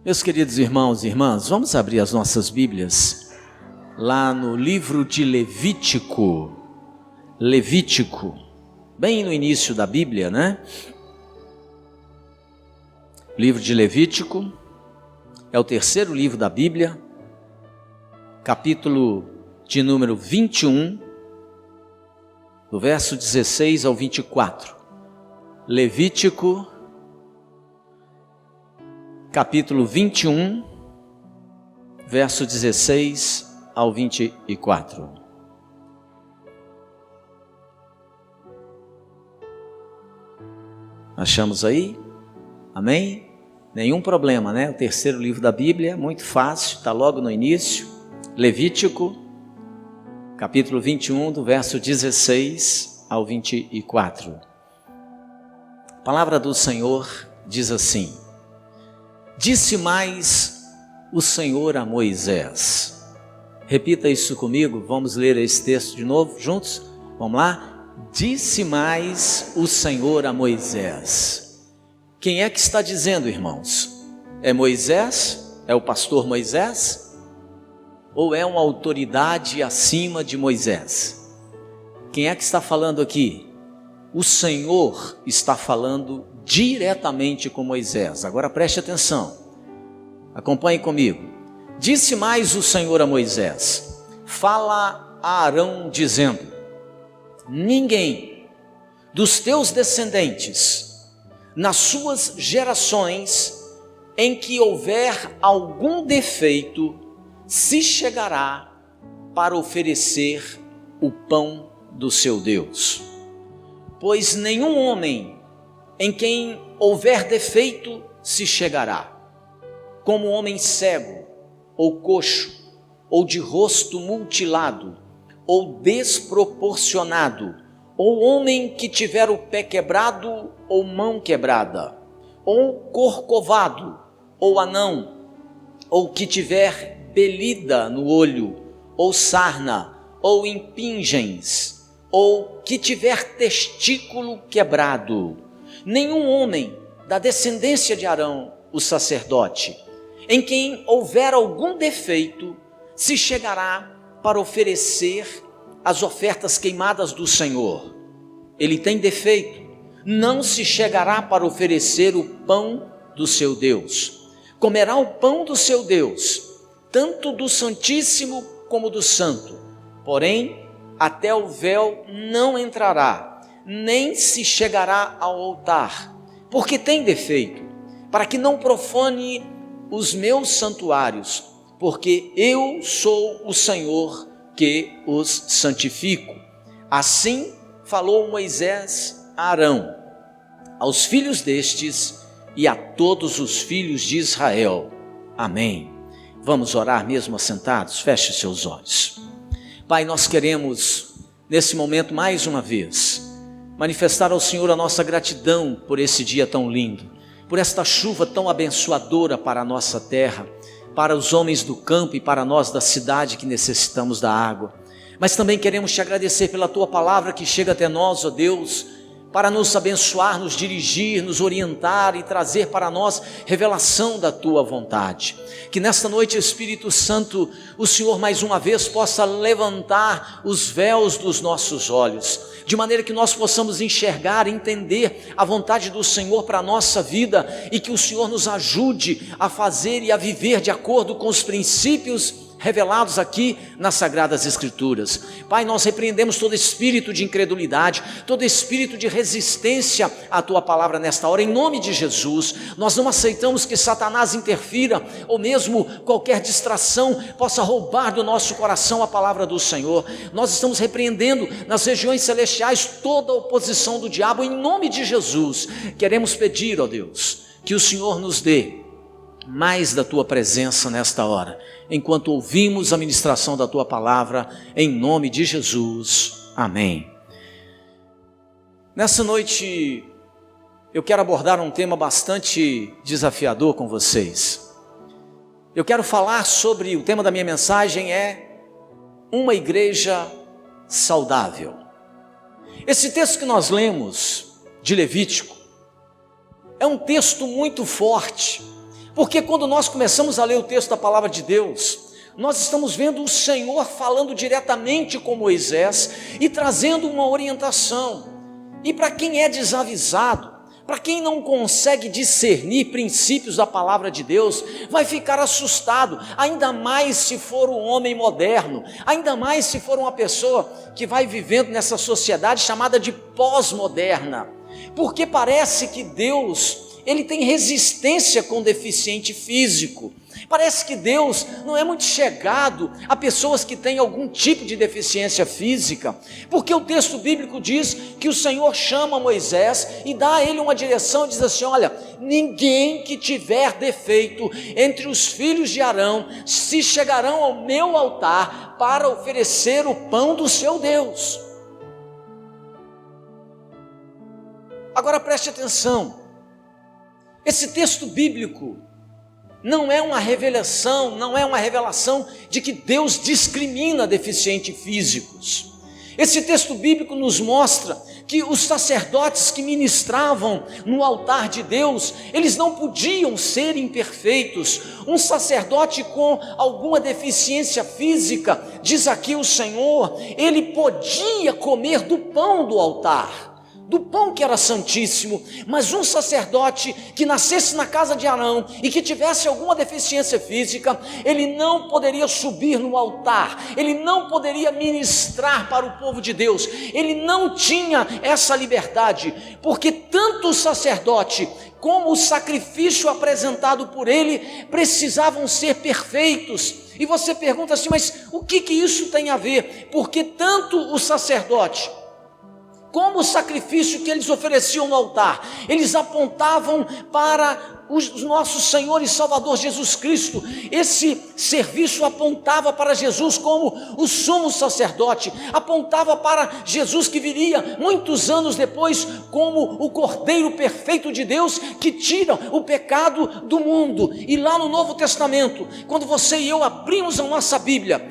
Meus queridos irmãos e irmãs, vamos abrir as nossas Bíblias lá no livro de Levítico, bem no início da Bíblia, né? Livro de Levítico é o terceiro livro da Bíblia, capítulo de número 21, do verso 16 ao 24. Levítico, capítulo 21, verso 16 ao 24. Achamos aí? Amém? Nenhum problema, né? O terceiro livro da Bíblia, muito fácil, está logo no início. Levítico, capítulo 21, do verso 16 ao 24. A palavra do Senhor diz assim: Disse mais o Senhor a Moisés. Repita isso comigo, vamos ler esse texto de novo juntos? Vamos lá? Disse mais o Senhor a Moisés. Quem é que está dizendo, irmãos? É Moisés? É o pastor Moisés? Ou é uma autoridade acima de Moisés? Quem é que está falando aqui? O Senhor está falando diretamente com Moisés. Agora preste atenção, acompanhe comigo. Disse mais o Senhor a Moisés: fala a Arão dizendo: ninguém dos teus descendentes, nas suas gerações, em que houver algum defeito, se chegará para oferecer o pão do seu Deus. Pois nenhum homem em quem houver defeito se chegará, como homem cego, ou coxo, ou de rosto mutilado, ou desproporcionado, ou homem que tiver o pé quebrado, ou mão quebrada, ou corcovado, ou anão, ou que tiver belida no olho, ou sarna, ou impingens, ou que tiver testículo quebrado. Nenhum homem da descendência de Arão, o sacerdote, em quem houver algum defeito, se chegará para oferecer as ofertas queimadas do Senhor. Ele tem defeito, não se chegará para oferecer o pão do seu Deus. Comerá o pão do seu Deus, tanto do Santíssimo como do Santo, porém até o véu não entrará, nem se chegará ao altar, porque tem defeito, para que não profane os meus santuários, porque eu sou o Senhor que os santifico. Assim falou Moisés a Arão, aos filhos destes e a todos os filhos de Israel. Amém. Vamos orar mesmo assentados? Feche seus olhos. Pai, nós queremos nesse momento mais uma vez manifestar ao Senhor a nossa gratidão por esse dia tão lindo, por esta chuva tão abençoadora para a nossa terra, para os homens do campo e para nós da cidade que necessitamos da água. Mas também queremos te agradecer pela tua palavra que chega até nós, ó Deus, para nos abençoar, nos dirigir, nos orientar e trazer para nós revelação da tua vontade. Que nesta noite, Espírito Santo, o Senhor mais uma vez possa levantar os véus dos nossos olhos, de maneira que nós possamos enxergar, entender a vontade do Senhor para a nossa vida, e que o Senhor nos ajude a fazer e a viver de acordo com os princípios revelados aqui nas Sagradas Escrituras. Pai, nós repreendemos todo espírito de incredulidade, todo espírito de resistência à tua palavra nesta hora, em nome de Jesus. Nós não aceitamos que Satanás interfira, ou mesmo qualquer distração possa roubar do nosso coração a palavra do Senhor. Nós estamos repreendendo nas regiões celestiais toda a oposição do diabo, em nome de Jesus. Queremos pedir, ó Deus, que o Senhor nos dê mais da tua presença nesta hora, enquanto ouvimos a ministração da tua palavra, em nome de Jesus, amém. Nessa noite eu quero abordar um tema bastante desafiador com vocês. Eu quero falar sobre, o tema da minha mensagem é uma igreja saudável. Esse texto que nós lemos de Levítico é um texto muito forte, Porque quando nós começamos a ler o texto da palavra de Deus, nós estamos vendo o Senhor falando diretamente com Moisés e trazendo uma orientação. E para quem é desavisado, para quem não consegue discernir princípios da palavra de Deus, vai ficar assustado, ainda mais se for um homem moderno, ainda mais se for uma pessoa que vai vivendo nessa sociedade chamada de pós-moderna, porque parece que Deus, ele tem resistência com o deficiente físico. Parece que Deus não é muito chegado a pessoas que têm algum tipo de deficiência física, porque o texto bíblico diz que o Senhor chama Moisés e dá a ele uma direção e diz assim: olha, ninguém que tiver defeito entre os filhos de Arão se chegarão ao meu altar para oferecer o pão do seu Deus. Agora preste atenção, esse texto bíblico não é uma revelação de que Deus discrimina deficientes físicos. Esse texto bíblico nos mostra que os sacerdotes que ministravam no altar de Deus, eles não podiam ser imperfeitos. Um sacerdote com alguma deficiência física, diz aqui o Senhor, ele podia comer do pão do altar, do pão que era santíssimo, mas um sacerdote que nascesse na casa de Arão e que tivesse alguma deficiência física, ele não poderia subir no altar, ele não poderia ministrar para o povo de Deus, ele não tinha essa liberdade, porque tanto o sacerdote como o sacrifício apresentado por ele precisavam ser perfeitos. E você pergunta assim, mas o que isso tem a ver? Porque tanto o sacerdote como o sacrifício que eles ofereciam no altar, eles apontavam para o nosso Senhor e Salvador Jesus Cristo. Esse serviço apontava para Jesus como o sumo sacerdote, apontava para Jesus que viria muitos anos depois como o Cordeiro perfeito de Deus que tira o pecado do mundo. E lá no Novo Testamento, quando você e eu abrimos a nossa Bíblia,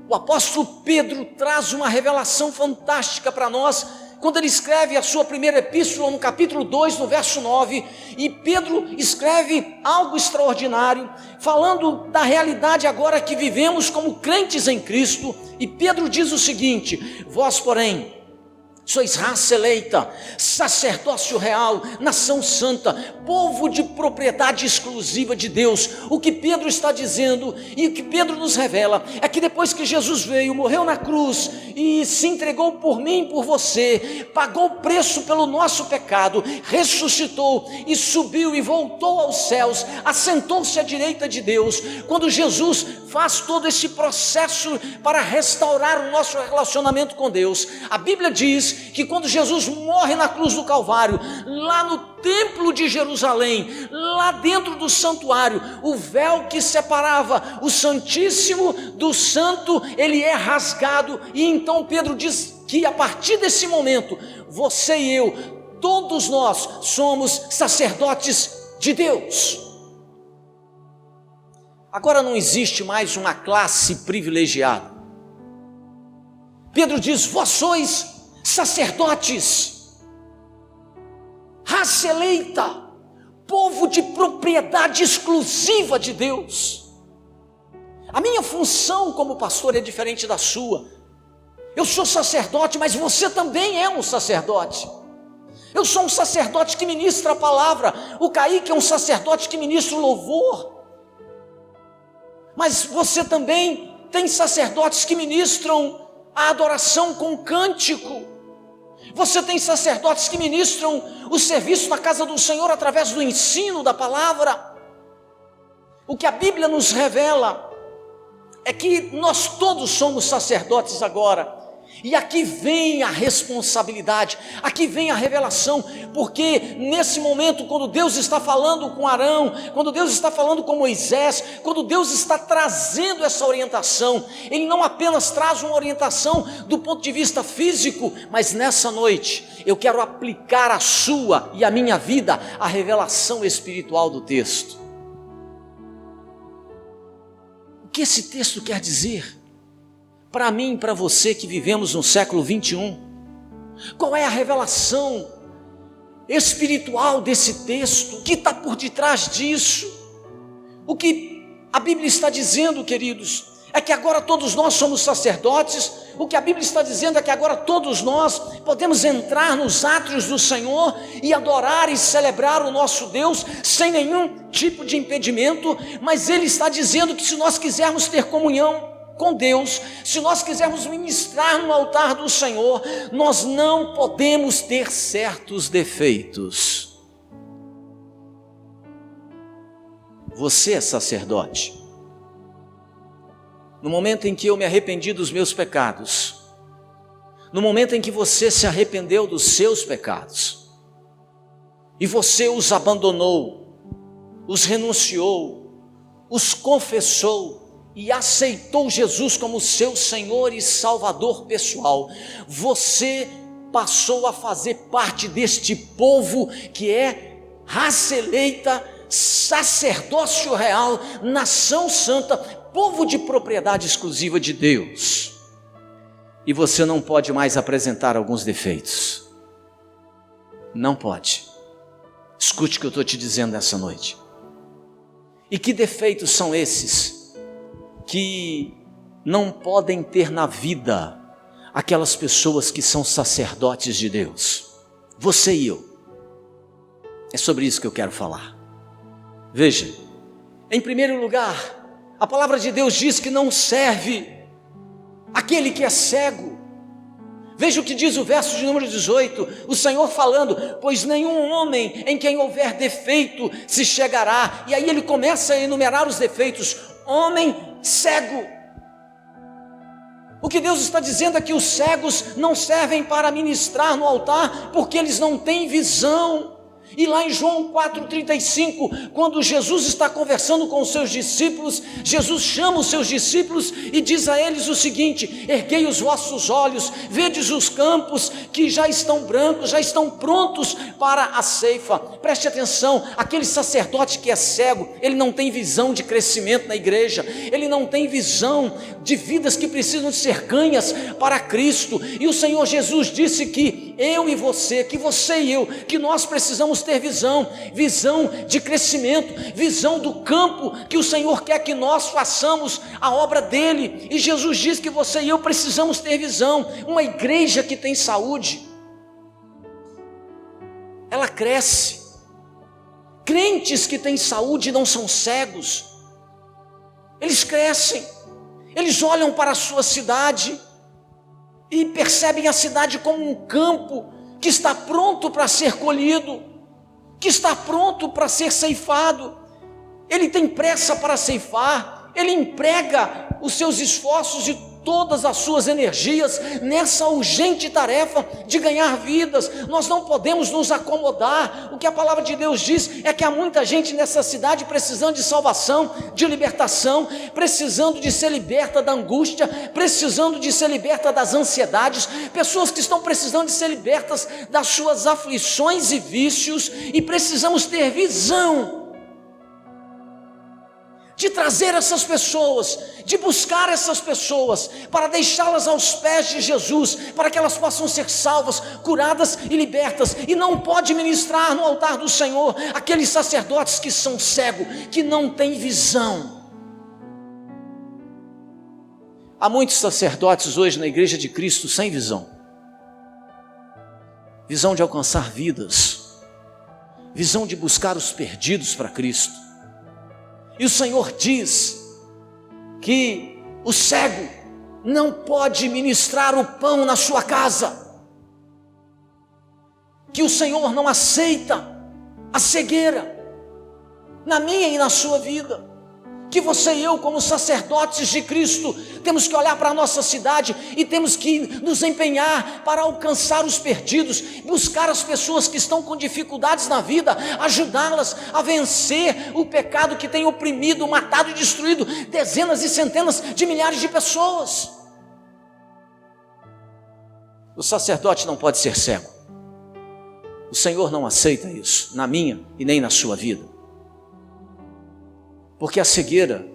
o apóstolo Pedro traz uma revelação fantástica para nós, quando ele escreve a sua primeira epístola no capítulo 2, no verso 9, e Pedro escreve algo extraordinário, falando da realidade agora que vivemos como crentes em Cristo, e Pedro diz o seguinte: vós, porém, sois raça eleita, sacerdócio real, nação santa, povo de propriedade exclusiva de Deus. O que Pedro está dizendo e o que Pedro nos revela é que depois que Jesus veio, morreu na cruz e se entregou por mim e por você, pagou o preço pelo nosso pecado, ressuscitou e subiu e voltou aos céus, assentou-se à direita de Deus. Quando Jesus faz todo esse processo para restaurar o nosso relacionamento com Deus, a Bíblia diz que quando Jesus morre na cruz do Calvário, lá no templo de Jerusalém, lá dentro do santuário, o véu que separava o Santíssimo do Santo, ele é rasgado, e então Pedro diz que a partir desse momento, você e eu, todos nós somos sacerdotes de Deus. Agora não existe mais uma classe privilegiada. Pedro diz: vós sois sacerdotes, raça eleita, povo de propriedade exclusiva de Deus. A minha função como pastor é diferente da sua. Eu sou sacerdote, mas você também é um sacerdote. Eu sou um sacerdote que ministra a palavra, o Kaique é um sacerdote que ministra o louvor, mas você também tem sacerdotes que ministram a adoração com cântico. Você tem sacerdotes que ministram o serviço na casa do Senhor através do ensino da palavra. O que a Bíblia nos revela é que nós todos somos sacerdotes agora. E aqui vem a responsabilidade, aqui vem a revelação, porque nesse momento, quando Deus está falando com Arão, quando Deus está falando com Moisés, quando Deus está trazendo essa orientação, Ele não apenas traz uma orientação do ponto de vista físico, mas nessa noite eu quero aplicar a sua e a minha vida a revelação espiritual do texto. O que esse texto quer dizer? Para mim e para você que vivemos no século 21, qual é a revelação espiritual desse texto? O que está por detrás disso? O que a Bíblia está dizendo, queridos, é que agora todos nós somos sacerdotes. O que a Bíblia está dizendo é que agora todos nós podemos entrar nos átrios do Senhor e adorar e celebrar o nosso Deus sem nenhum tipo de impedimento. Mas Ele está dizendo que se nós quisermos ter comunhão com Deus, se nós quisermos ministrar no altar do Senhor, nós não podemos ter certos defeitos. Você é sacerdote. No momento em que eu me arrependi dos meus pecados, no momento em que você se arrependeu dos seus pecados, e você os abandonou, os renunciou, os confessou e aceitou Jesus como seu Senhor e Salvador pessoal, você passou a fazer parte deste povo que é raça eleita, sacerdócio real, nação santa, povo de propriedade exclusiva de Deus. E você não pode mais apresentar alguns defeitos. Não pode. Escute o que eu estou te dizendo nessa noite. E que defeitos são esses que não podem ter na vida aquelas pessoas que são sacerdotes de Deus? Você e eu. É sobre isso que eu quero falar. Veja, em primeiro lugar, a palavra de Deus diz que não serve aquele que é cego. Veja o que diz o verso de número 18, o Senhor falando: pois nenhum homem em quem houver defeito se chegará. E aí ele começa a enumerar os defeitos. Homem cego. O que Deus está dizendo é que os cegos não servem para ministrar no altar, porque eles não têm visão. E lá em João 4,35, quando Jesus está conversando com os seus discípulos, Jesus chama os seus discípulos e diz a eles o seguinte: erguei os vossos olhos, vedes os campos que já estão brancos, já estão prontos para a ceifa. Preste atenção, aquele sacerdote que é cego, ele não tem visão de crescimento na igreja, ele não tem visão de vidas que precisam de ser ganhas para Cristo. E o Senhor Jesus disse que eu e você, que você e eu, que nós precisamos ter visão de crescimento, visão do campo que o Senhor quer que nós façamos a obra dele. E Jesus diz que você e eu precisamos ter visão. Uma igreja que tem saúde, ela cresce. Crentes que têm saúde não são cegos, eles crescem, eles olham para a sua cidade e percebem a cidade como um campo que está pronto para ser colhido, que está pronto para ser ceifado. Ele tem pressa para ceifar, ele emprega os seus esforços e todas as suas energias nessa urgente tarefa de ganhar vidas. Nós não podemos nos acomodar. O que a palavra de Deus diz é que há muita gente nessa cidade precisando de salvação, de libertação, precisando de ser liberta da angústia, precisando de ser liberta das ansiedades, pessoas que estão precisando de ser libertas das suas aflições e vícios, e precisamos ter visão de trazer essas pessoas, de buscar essas pessoas, para deixá-las aos pés de Jesus, para que elas possam ser salvas, curadas e libertas. E não pode ministrar no altar do Senhor aqueles sacerdotes que são cegos, que não têm visão. Há muitos sacerdotes hoje na igreja de Cristo sem visão. Visão de alcançar vidas, visão de buscar os perdidos para Cristo. E o Senhor diz que o cego não pode ministrar o pão na sua casa, que o Senhor não aceita a cegueira na minha e na sua vida, que você e eu, como sacerdotes de Cristo, temos que olhar para a nossa cidade e temos que nos empenhar para alcançar os perdidos, buscar as pessoas que estão com dificuldades na vida, ajudá-las a vencer o pecado que tem oprimido, matado e destruído dezenas e centenas de milhares de pessoas. O sacerdote não pode ser cego. O Senhor não aceita isso, na minha e nem na sua vida. Porque a cegueira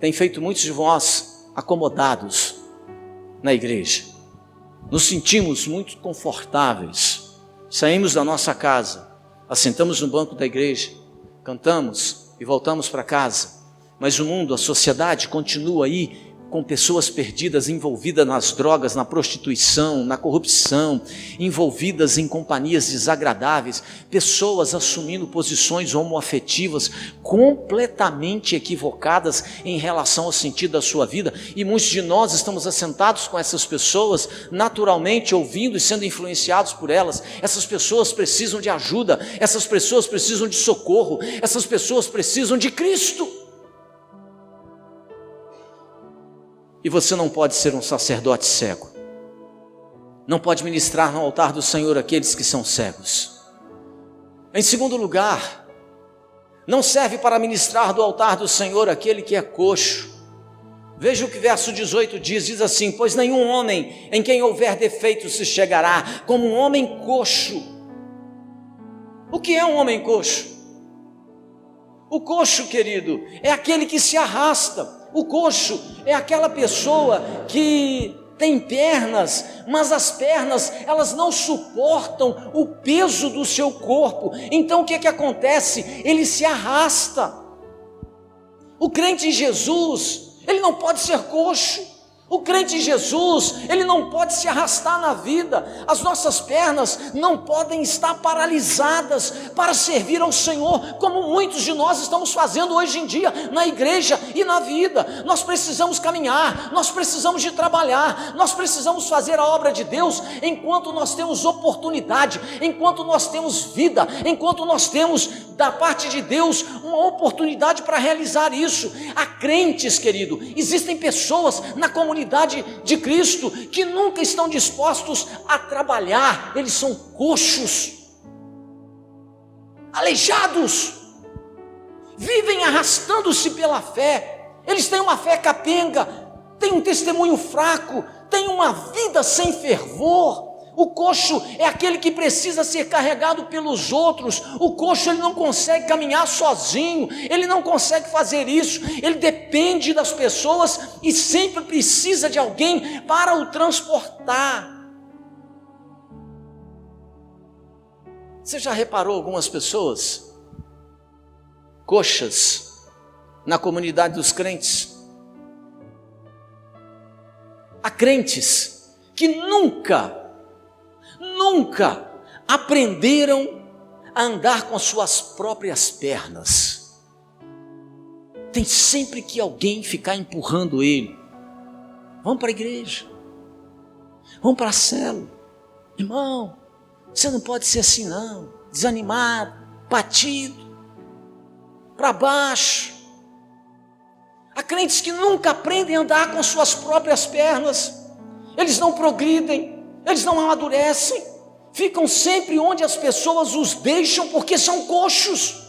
tem feito muitos de nós acomodados na igreja. Nos sentimos muito confortáveis. Saímos da nossa casa, assentamos no banco da igreja, cantamos e voltamos para casa. Mas o mundo, a sociedade continua aí com pessoas perdidas, envolvidas nas drogas, na prostituição, na corrupção, envolvidas em companhias desagradáveis, pessoas assumindo posições homoafetivas completamente equivocadas em relação ao sentido da sua vida, e muitos de nós estamos assentados com essas pessoas, naturalmente ouvindo e sendo influenciados por elas. Essas pessoas precisam de ajuda, essas pessoas precisam de socorro, essas pessoas precisam de Cristo. E você não pode ser um sacerdote cego, não pode ministrar no altar do Senhor aqueles que são cegos. Em segundo lugar, não serve para ministrar do altar do Senhor aquele que é coxo. Veja o que verso 18 diz assim: pois nenhum homem em quem houver defeito se chegará como um homem coxo. O que é um homem coxo? O coxo, querido, é aquele que se arrasta. O coxo é aquela pessoa que tem pernas, mas as pernas, elas não suportam o peso do seu corpo. Então o que acontece? Ele se arrasta. O crente em Jesus, ele não pode ser coxo. O crente em Jesus, ele não pode se arrastar na vida. As nossas pernas não podem estar paralisadas para servir ao Senhor, como muitos de nós estamos fazendo hoje em dia na igreja e na vida. Nós precisamos caminhar, nós precisamos de trabalhar, nós precisamos fazer a obra de Deus enquanto nós temos oportunidade, enquanto nós temos vida, enquanto nós temos da parte de Deus uma oportunidade para realizar isso. Há crentes, querido, existem pessoas na comunidade de Cristo que nunca estão dispostos a trabalhar. Eles são coxos, aleijados, vivem arrastando-se pela fé. Eles têm uma fé capenga, têm um testemunho fraco, têm uma vida sem fervor. O coxo é aquele que precisa ser carregado pelos outros. O coxo, ele não consegue caminhar sozinho, ele não consegue fazer isso, ele depende das pessoas e sempre precisa de alguém para o transportar. Você já reparou algumas pessoas coxas na comunidade dos crentes? Há crentes que nunca aprenderam a andar com as suas próprias pernas. Tem sempre que alguém ficar empurrando ele. Vamos para a igreja, vamos para a célula. Irmão, você não pode ser assim não, desanimado, batido, para baixo. Há crentes que nunca aprendem a andar com suas próprias pernas. Eles não progridem, eles não amadurecem, ficam sempre onde as pessoas os deixam, porque são coxos.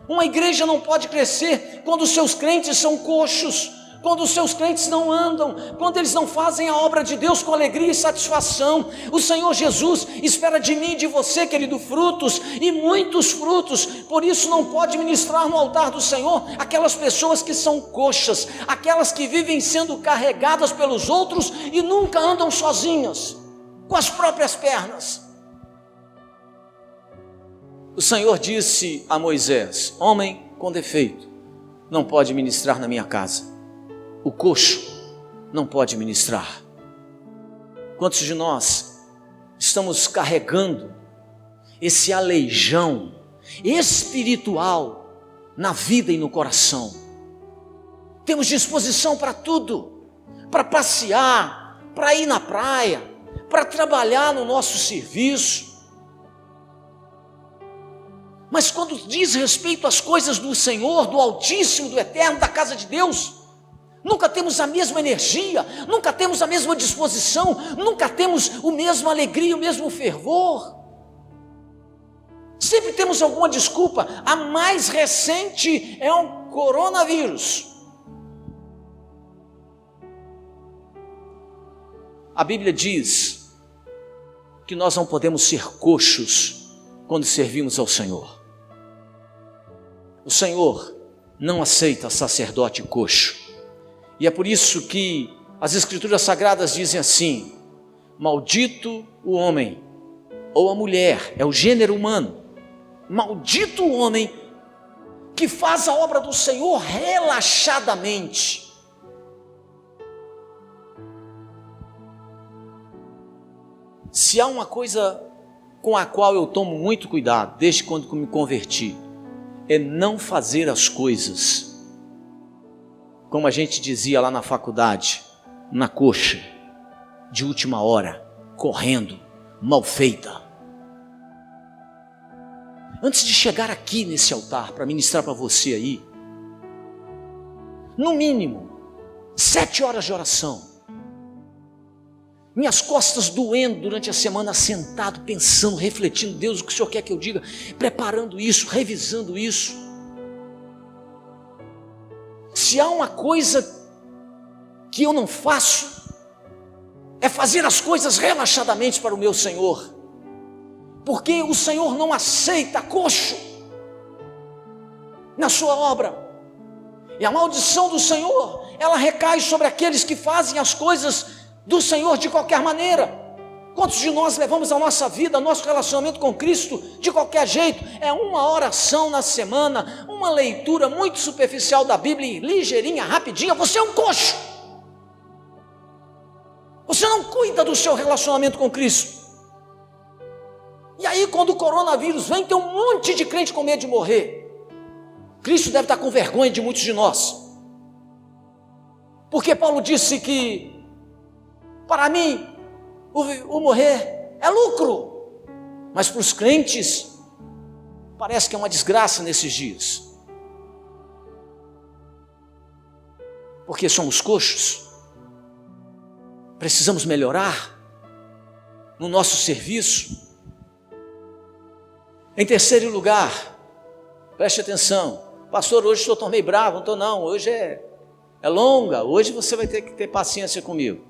Uma igreja não pode crescer quando os seus crentes são coxos, quando os seus crentes não andam, quando eles não fazem a obra de Deus com alegria e satisfação. O Senhor Jesus espera de mim e de você, querido, frutos, e muitos frutos. Por isso não pode ministrar no altar do Senhor aquelas pessoas que são coxas, aquelas que vivem sendo carregadas pelos outros e nunca andam sozinhas, com as próprias pernas. O Senhor disse a Moisés: homem com defeito não pode ministrar na minha casa. O coxo não pode ministrar. Quantos de nós estamos carregando esse aleijão espiritual na vida e no coração? Temos disposição para tudo, para passear, para ir na praia, para trabalhar no nosso serviço. Mas quando diz respeito às coisas do Senhor, do Altíssimo, do Eterno, da casa de Deus, nunca temos a mesma energia, nunca temos a mesma disposição, nunca temos a mesma alegria, o mesmo fervor. Sempre temos alguma desculpa. A mais recente é o coronavírus. A Bíblia diz que nós não podemos ser coxos quando servimos ao Senhor. O Senhor não aceita sacerdote coxo. E é por isso que as Escrituras Sagradas dizem assim: maldito o homem, ou a mulher, é o gênero humano, maldito o homem que faz a obra do Senhor relaxadamente. Se há uma coisa com a qual eu tomo muito cuidado, desde quando me converti, é não fazer as coisas, como a gente dizia lá na faculdade, na coxa, de última hora, correndo, mal feita. Antes de chegar aqui nesse altar para ministrar para você aí, no mínimo 7 horas de oração, minhas costas doendo durante a semana, sentado, pensando, refletindo, Deus, o que o Senhor quer que eu diga, preparando isso, revisando isso. Se há uma coisa que eu não faço, é fazer as coisas relaxadamente para o meu Senhor, porque o Senhor não aceita coxo na sua obra, e a maldição do Senhor, ela recai sobre aqueles que fazem as coisas do Senhor de qualquer maneira. Quantos de nós levamos a nossa vida, nosso relacionamento com Cristo de qualquer jeito? É uma oração na semana, uma leitura muito superficial da Bíblia, ligeirinha, rapidinha. Você é um coxo. Você não cuida do seu relacionamento com Cristo. E aí quando o coronavírus vem, tem um monte de crente com medo de morrer. Cristo deve estar com vergonha de muitos de nós, porque Paulo disse que para mim o morrer é lucro, mas para os crentes parece que é uma desgraça nesses dias, porque somos coxos. Precisamos melhorar no nosso serviço. Em terceiro lugar, preste atenção, pastor, hoje estou meio bravo. Não estou não, hoje é longa, hoje você vai ter que ter paciência comigo.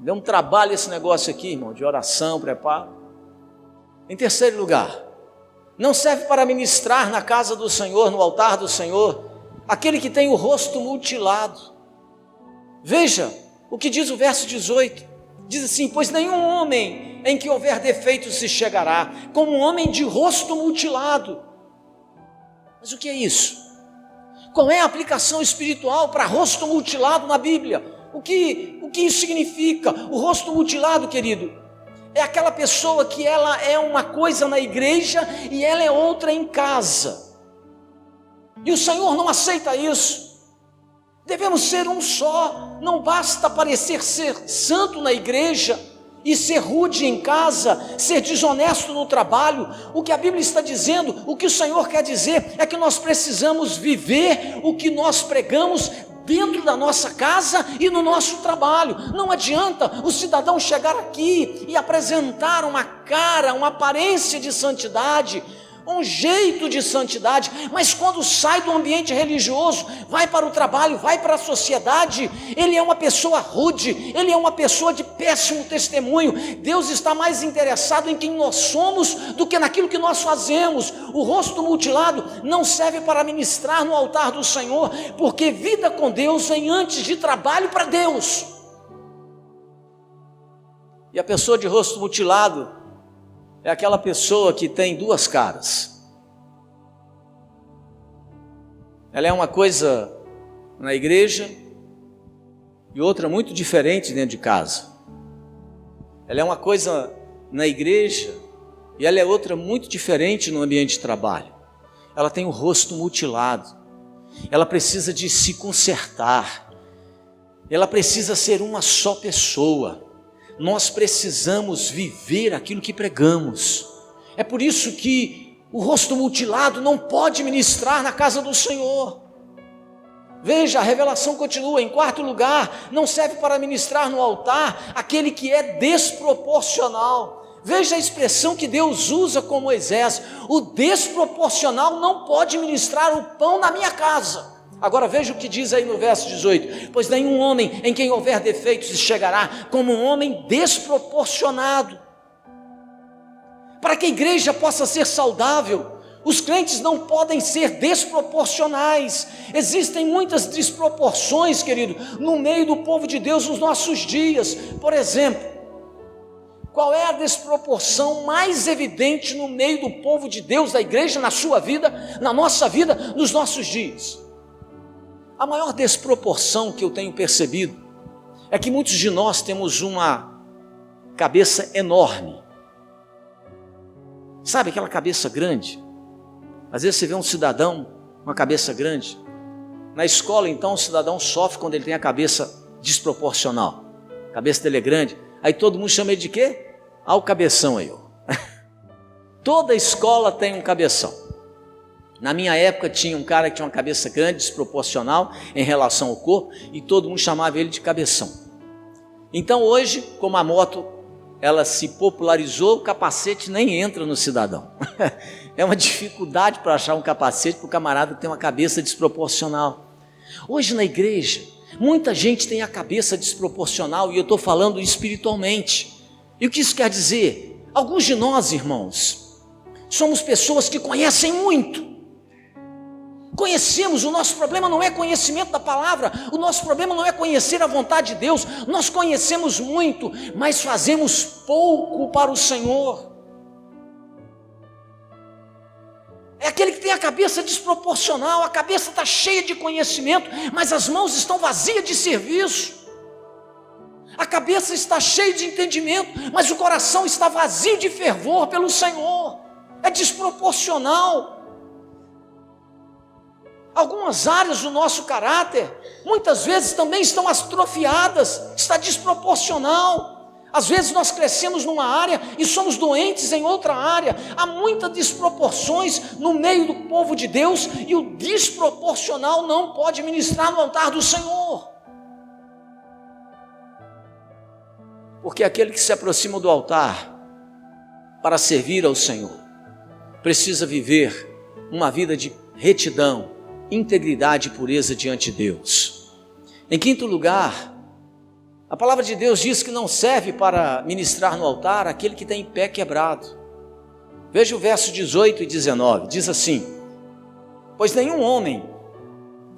Deu um trabalho esse negócio aqui, irmão, de oração, preparo. Em terceiro lugar, não serve para ministrar na casa do Senhor, no altar do Senhor, aquele que tem o rosto mutilado. Veja o que diz o verso 18, diz assim: pois nenhum homem em que houver defeito se chegará, como um homem de rosto mutilado. Mas o que é isso? Qual é a aplicação espiritual para rosto mutilado na Bíblia? O que isso significa? O rosto mutilado, querido, é aquela pessoa que ela é uma coisa na igreja e ela é outra em casa, e o Senhor não aceita isso. Devemos ser um só, não basta parecer ser santo na igreja e ser rude em casa, ser desonesto no trabalho. O que a Bíblia está dizendo, o que o Senhor quer dizer é que nós precisamos viver o que nós pregamos dentro da nossa casa e no nosso trabalho. Não adianta o cidadão chegar aqui e apresentar uma cara, uma aparência de santidade, um jeito de santidade, mas quando sai do ambiente religioso, vai para o trabalho, vai para a sociedade, ele é uma pessoa rude, ele é uma pessoa de péssimo testemunho. Deus está mais interessado em quem nós somos do que naquilo que nós fazemos. O rosto mutilado não serve para ministrar no altar do Senhor, porque vida com Deus vem antes de trabalho para Deus. E a pessoa de rosto mutilado é aquela pessoa que tem duas caras. Ela é uma coisa na igreja e outra muito diferente dentro de casa. Ela é uma coisa na igreja e ela é outra muito diferente no ambiente de trabalho. Ela tem o rosto mutilado. Ela precisa de se consertar. Ela precisa ser uma só pessoa. Nós precisamos viver aquilo que pregamos. É por isso que o rosto mutilado não pode ministrar na casa do Senhor. Veja, a revelação continua. Em quarto lugar, não serve para ministrar no altar aquele que é desproporcional. Veja a expressão que Deus usa com Moisés: o desproporcional não pode ministrar o pão na minha casa. Agora veja o que diz aí no verso 18: pois nenhum homem em quem houver defeitos se chegará, como um homem desproporcionado. Para que a igreja possa ser saudável, os crentes não podem ser desproporcionais. Existem muitas desproporções, querido, no meio do povo de Deus nos nossos dias. Por exemplo, Qual é a desproporção mais evidente no meio do povo de Deus, da igreja, na sua vida, na nossa vida, nos nossos dias? A maior desproporção que eu tenho percebido é que muitos de nós temos uma cabeça enorme. Sabe aquela cabeça grande? Às vezes você vê um cidadão com uma cabeça grande. Na escola, então, o cidadão sofre quando ele tem a cabeça desproporcional. A cabeça dele é grande. Aí todo mundo chama ele de quê? Ah, o cabeção aí. Toda escola tem um cabeção. Na minha época tinha um cara que tinha uma cabeça grande, desproporcional em relação ao corpo, e todo mundo chamava ele de cabeção. Então hoje, como a moto ela se popularizou, o capacete nem entra no cidadão. É uma dificuldade para achar um capacete para o camarada que tem uma cabeça desproporcional. Hoje na igreja, muita gente tem a cabeça desproporcional, e eu estou falando espiritualmente. E o que isso quer dizer? Alguns de nós, irmãos, somos pessoas que conhecem muito. Conhecemos, o nosso problema não é conhecimento da palavra, o nosso problema não é conhecer a vontade de Deus. Nós conhecemos muito, mas fazemos pouco para o Senhor. É aquele que tem a cabeça desproporcional, a cabeça está cheia de conhecimento, mas as mãos estão vazias de serviço. A cabeça está cheia de entendimento, mas o coração está vazio de fervor pelo Senhor. É desproporcional. Algumas áreas do nosso caráter, muitas vezes também estão atrofiadas, está desproporcional. Às vezes nós crescemos numa área e somos doentes em outra área. Há muitas desproporções no meio do povo de Deus, e o desproporcional não pode ministrar no altar do Senhor. Porque aquele que se aproxima do altar para servir ao Senhor precisa viver uma vida de retidão, integridade e pureza diante de Deus. Em quinto lugar, a palavra de Deus diz que não serve para ministrar no altar aquele que tem pé quebrado. Veja o verso 18 e 19, diz assim: pois nenhum homem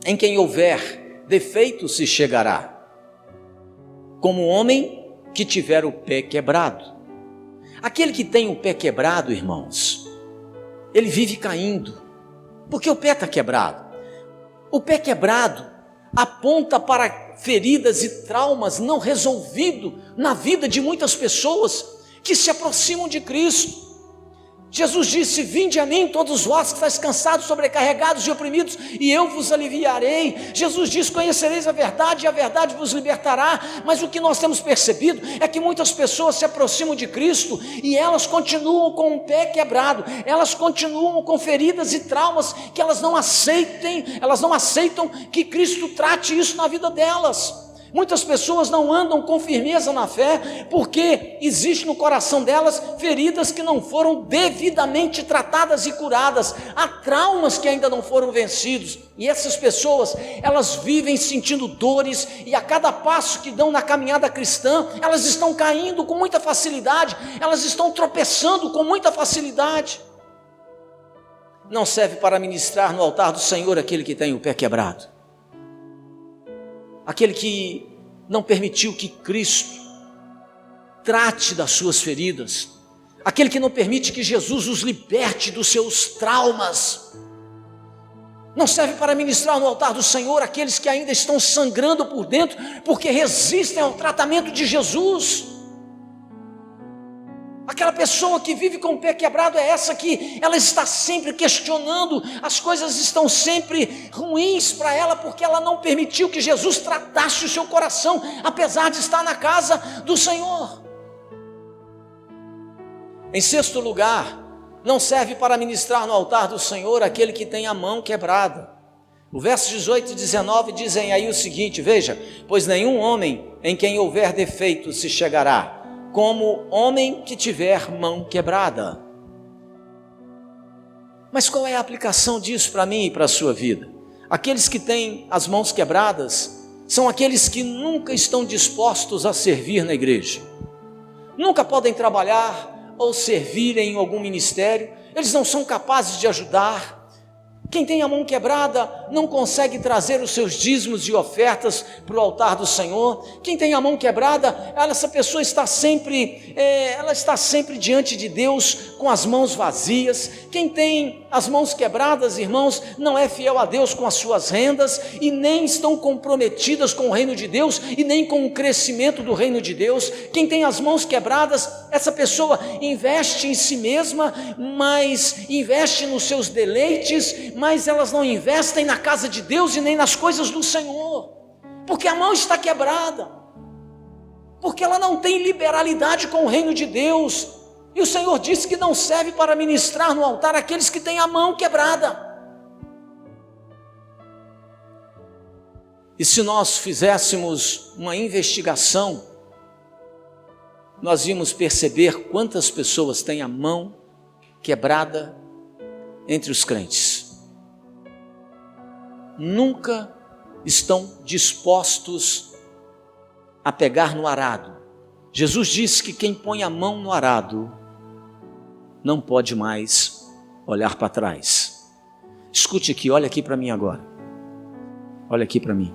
em quem houver defeito se chegará, como o homem que tiver o pé quebrado. Aquele que tem o pé quebrado, irmãos, ele vive caindo, porque o pé está quebrado. O pé quebrado aponta para feridas e traumas não resolvidos na vida de muitas pessoas que se aproximam de Cristo. Jesus disse: vinde a mim todos vós que estáis cansados, sobrecarregados e oprimidos, e eu vos aliviarei. Jesus disse: conhecereis a verdade, e a verdade vos libertará. Mas o que nós temos percebido é que muitas pessoas se aproximam de Cristo e elas continuam com o pé quebrado, elas continuam com feridas e traumas que elas não aceitam que Cristo trate isso na vida delas. Muitas pessoas não andam com firmeza na fé, porque existe no coração delas feridas que não foram devidamente tratadas e curadas. Há traumas que ainda não foram vencidos, e essas pessoas, elas vivem sentindo dores, e a cada passo que dão na caminhada cristã, elas estão caindo com muita facilidade, elas estão tropeçando com muita facilidade. Não serve para ministrar no altar do Senhor aquele que tem o pé quebrado, aquele que não permitiu que Cristo trate das suas feridas, aquele que não permite que Jesus os liberte dos seus traumas. Não serve para ministrar no altar do Senhor aqueles que ainda estão sangrando por dentro, porque resistem ao tratamento de Jesus. Aquela pessoa que vive com o pé quebrado é essa que ela está sempre questionando, as coisas estão sempre ruins para ela, porque ela não permitiu que Jesus tratasse o seu coração, apesar de estar na casa do Senhor. Em sexto lugar, não serve para ministrar no altar do Senhor aquele que tem a mão quebrada. O verso 18 e 19 dizem aí o seguinte, veja: pois nenhum homem em quem houver defeito se chegará, como homem que tiver mão quebrada. Mas qual é a aplicação disso para mim e para a sua vida? Aqueles que têm as mãos quebradas são aqueles que nunca estão dispostos a servir na igreja, nunca podem trabalhar ou servir em algum ministério, eles não são capazes de ajudar, Quem tem a mão quebrada não consegue trazer os seus dízimos e ofertas para o altar do Senhor. Quem tem a mão quebrada, essa pessoa está sempre diante de Deus com as mãos vazias. Quem tem as mãos quebradas, irmãos, não é fiel a Deus com as suas rendas e nem estão comprometidas com o reino de Deus e nem com o crescimento do reino de Deus. Quem tem as mãos quebradas, essa pessoa investe em si mesma, mas investe nos seus deleites, mas elas não investem na casa de Deus e nem nas coisas do Senhor, porque a mão está quebrada, porque ela não tem liberalidade com o reino de Deus. E o Senhor disse que não serve para ministrar no altar aqueles que têm a mão quebrada. E se nós fizéssemos uma investigação, nós íamos perceber quantas pessoas têm a mão quebrada entre os crentes. Nunca estão dispostos a pegar no arado. Jesus disse que quem põe a mão no arado não pode mais olhar para trás. Escute aqui, olha aqui para mim agora. Olha aqui para mim.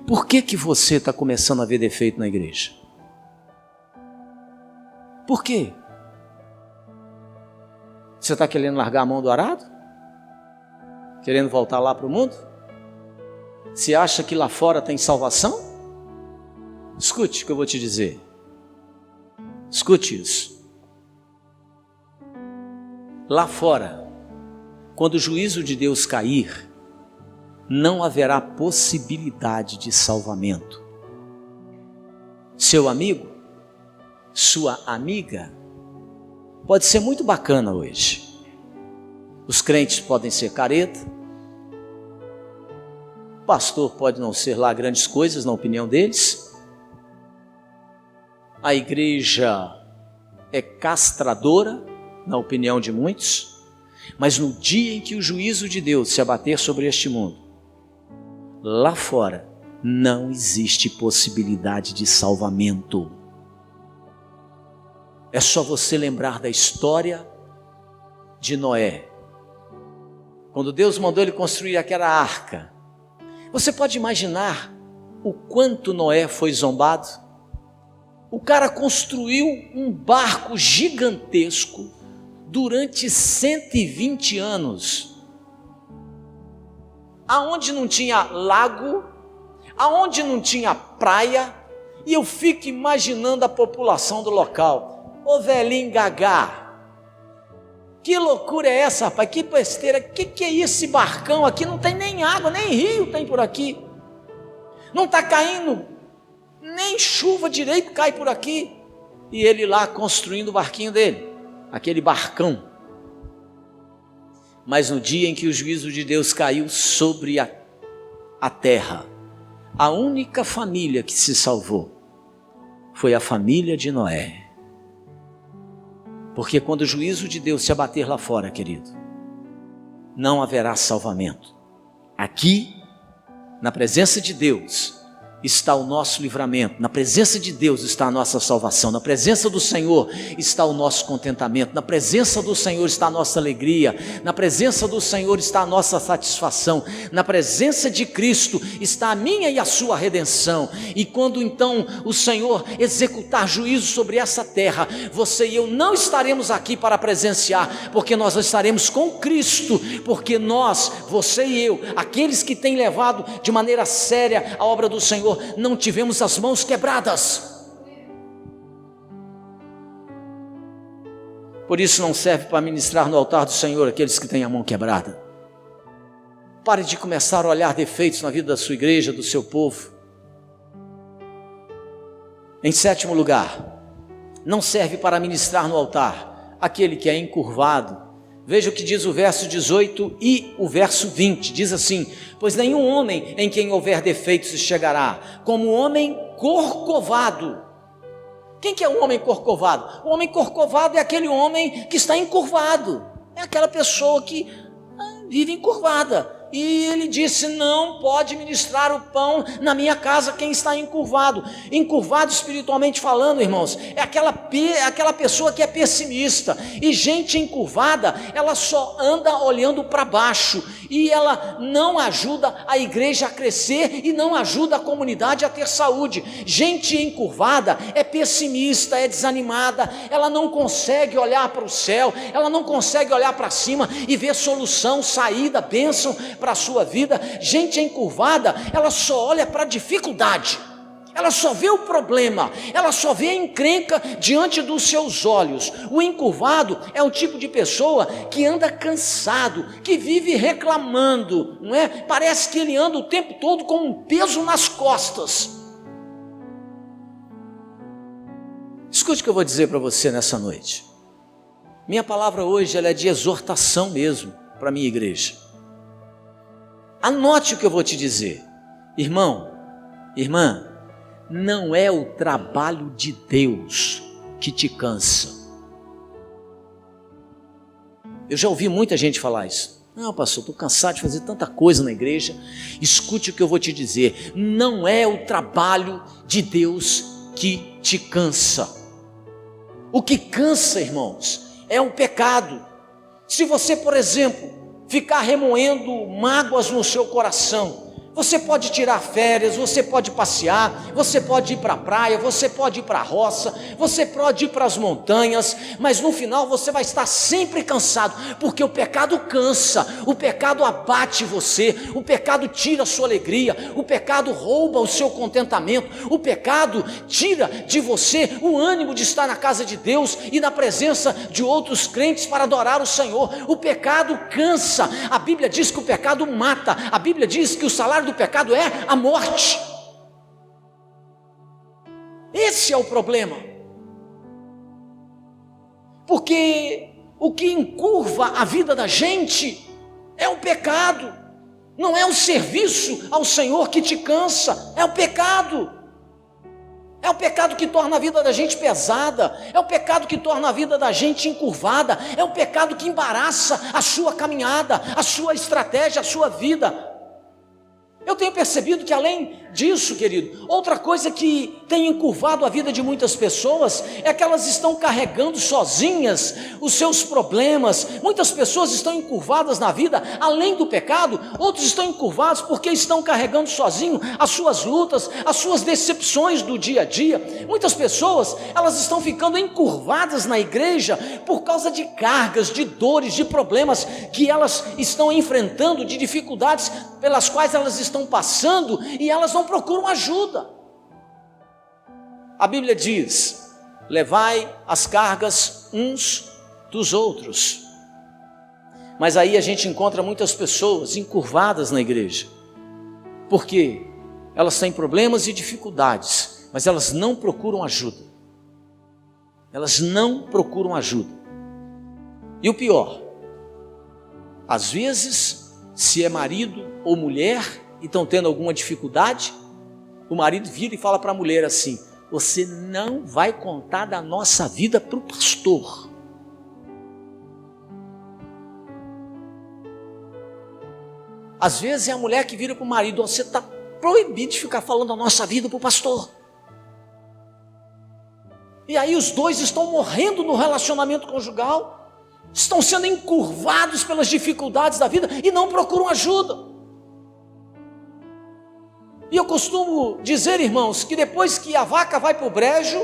Por que você está começando a ver defeito na igreja? Por quê? Você está querendo largar a mão do arado? Querendo voltar lá para o mundo? Você acha que lá fora tem salvação? Escute o que eu vou te dizer. Escute isso. Lá fora, quando o juízo de Deus cair, não haverá possibilidade de salvamento. Seu amigo, sua amiga, pode ser muito bacana hoje. Os crentes podem ser careta, o pastor pode não ser lá grandes coisas na opinião deles, a igreja é castradora na opinião de muitos, mas no dia em que o juízo de Deus se abater sobre este mundo, lá fora não existe possibilidade de salvamento. É só você lembrar da história de Noé. Quando Deus mandou ele construir aquela arca, você pode imaginar o quanto Noé foi zombado? O cara construiu um barco gigantesco durante 120 anos, aonde não tinha lago, aonde não tinha praia, e eu fico imaginando a população do local. Ô velhinho gagá, que loucura é essa, rapaz? Que besteira, que é esse barcão aqui? Não tem nem água, nem rio tem por aqui, não está caindo, nem chuva direito cai por aqui, e ele lá construindo o barquinho dele, aquele barcão. Mas no dia em que o juízo de Deus caiu sobre a terra, a única família que se salvou foi a família de Noé. Porque quando o juízo de Deus se abater lá fora, querido, não haverá salvamento. Aqui, na presença de Deus, está o nosso livramento, na presença de Deus está a nossa salvação, na presença do Senhor está o nosso contentamento, na presença do Senhor está a nossa alegria, na presença do Senhor está a nossa satisfação, na presença de Cristo está a minha e a sua redenção. E quando então o Senhor executar juízo sobre essa terra, você e eu não estaremos aqui para presenciar, porque nós estaremos com Cristo, porque nós, você e eu, aqueles que têm levado de maneira séria a obra do Senhor, não tivemos as mãos quebradas. Por isso não serve para ministrar no altar do Senhor aqueles que têm a mão quebrada. Pare de começar a olhar defeitos na vida da sua igreja, do seu povo. Em sétimo lugar, não serve para ministrar no altar aquele que é encurvado. Veja o que diz o verso 18 e o verso 20, diz assim: pois nenhum homem em quem houver defeitos chegará, como homem corcovado. Quem que é o homem corcovado? O homem corcovado é aquele homem que está encurvado, é aquela pessoa que vive encurvada. e ele disse: não pode ministrar o pão na minha casa quem está encurvado. Encurvado espiritualmente falando, irmãos, é aquela pessoa que é pessimista. E gente encurvada, ela só anda olhando para baixo, e ela não ajuda a igreja a crescer e não ajuda a comunidade a ter saúde. Gente encurvada é pessimista, é desanimada, ela não consegue olhar para o céu, ela não consegue olhar para cima e ver solução, saída, bênção para a sua vida. Gente encurvada, ela só olha para a dificuldade, ela só vê o problema, ela só vê a encrenca diante dos seus olhos. O encurvado é um tipo de pessoa que anda cansado, que vive reclamando, não é? Parece que ele anda o tempo todo com um peso nas costas. Escute o que eu vou dizer para você nessa noite. Minha palavra hoje ela é de exortação mesmo para a minha igreja. Anote o que eu vou te dizer. Irmão, irmã, não é o trabalho de Deus que te cansa. Eu já ouvi muita gente falar isso. Não, pastor, estou cansado de fazer tanta coisa na igreja. Escute o que eu vou te dizer. Não é o trabalho de Deus que te cansa. O que cansa, irmãos, é um pecado. Se você, por exemplo, ficar remoendo mágoas no seu coração, você pode tirar férias, você pode passear, você pode ir para a praia, você pode ir para a roça, você pode ir para as montanhas, mas no final você vai estar sempre cansado, porque o pecado cansa, o pecado abate você, o pecado tira a sua alegria, o pecado rouba o seu contentamento, o pecado tira de você o ânimo de estar na casa de Deus e na presença de outros crentes para adorar o Senhor. O pecado cansa. A Bíblia diz que o pecado mata, a Bíblia diz que o salário do pecado é a morte. Esse é o problema, porque o que encurva a vida da gente é o pecado, não é o serviço ao Senhor que te cansa, é o pecado. É o pecado que torna a vida da gente pesada, é o pecado que torna a vida da gente encurvada, é o pecado que embaraça a sua caminhada, a sua estratégia, a sua vida. Eu tenho percebido que além disso, querido, outra coisa que tem encurvado a vida de muitas pessoas é que elas estão carregando sozinhas os seus problemas. Muitas pessoas estão encurvadas na vida, além do pecado, outros estão encurvados porque estão carregando sozinho as suas lutas, as suas decepções do dia a dia. Muitas pessoas, elas estão ficando encurvadas na igreja por causa de cargas, de dores, de problemas que elas estão enfrentando, de dificuldades pelas quais elas estão passando, e elas não procuram ajuda. A Bíblia diz: levai as cargas uns dos outros. Mas aí a gente encontra muitas pessoas encurvadas na igreja, porque elas têm problemas e dificuldades, mas elas não procuram ajuda. Elas não procuram ajuda. E o pior, às vezes, se é marido ou mulher e estão tendo alguma dificuldade, o marido vira e fala para a mulher assim: você não vai contar da nossa vida para o pastor. Às vezes é a mulher que vira para o marido: você está proibido de ficar falando da nossa vida para o pastor. E aí os dois estão morrendo no relacionamento conjugal, estão sendo encurvados pelas dificuldades da vida e não procuram ajuda. E eu costumo dizer, irmãos, que depois que a vaca vai para o brejo,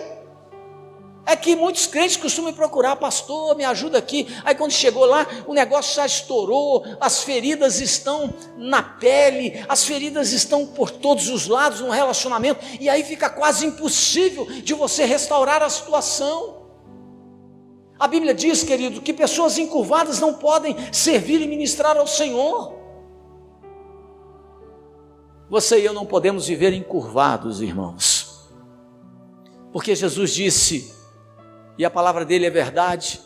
é que muitos crentes costumam procurar: pastor, me ajuda aqui. Aí quando chegou lá, o negócio já estourou, as feridas estão na pele, as feridas estão por todos os lados no relacionamento, e aí fica quase impossível de você restaurar a situação. A Bíblia diz, querido, que pessoas encurvadas não podem servir e ministrar ao Senhor. Você e eu não podemos viver encurvados, irmãos, porque Jesus disse, e a palavra dele é verdade,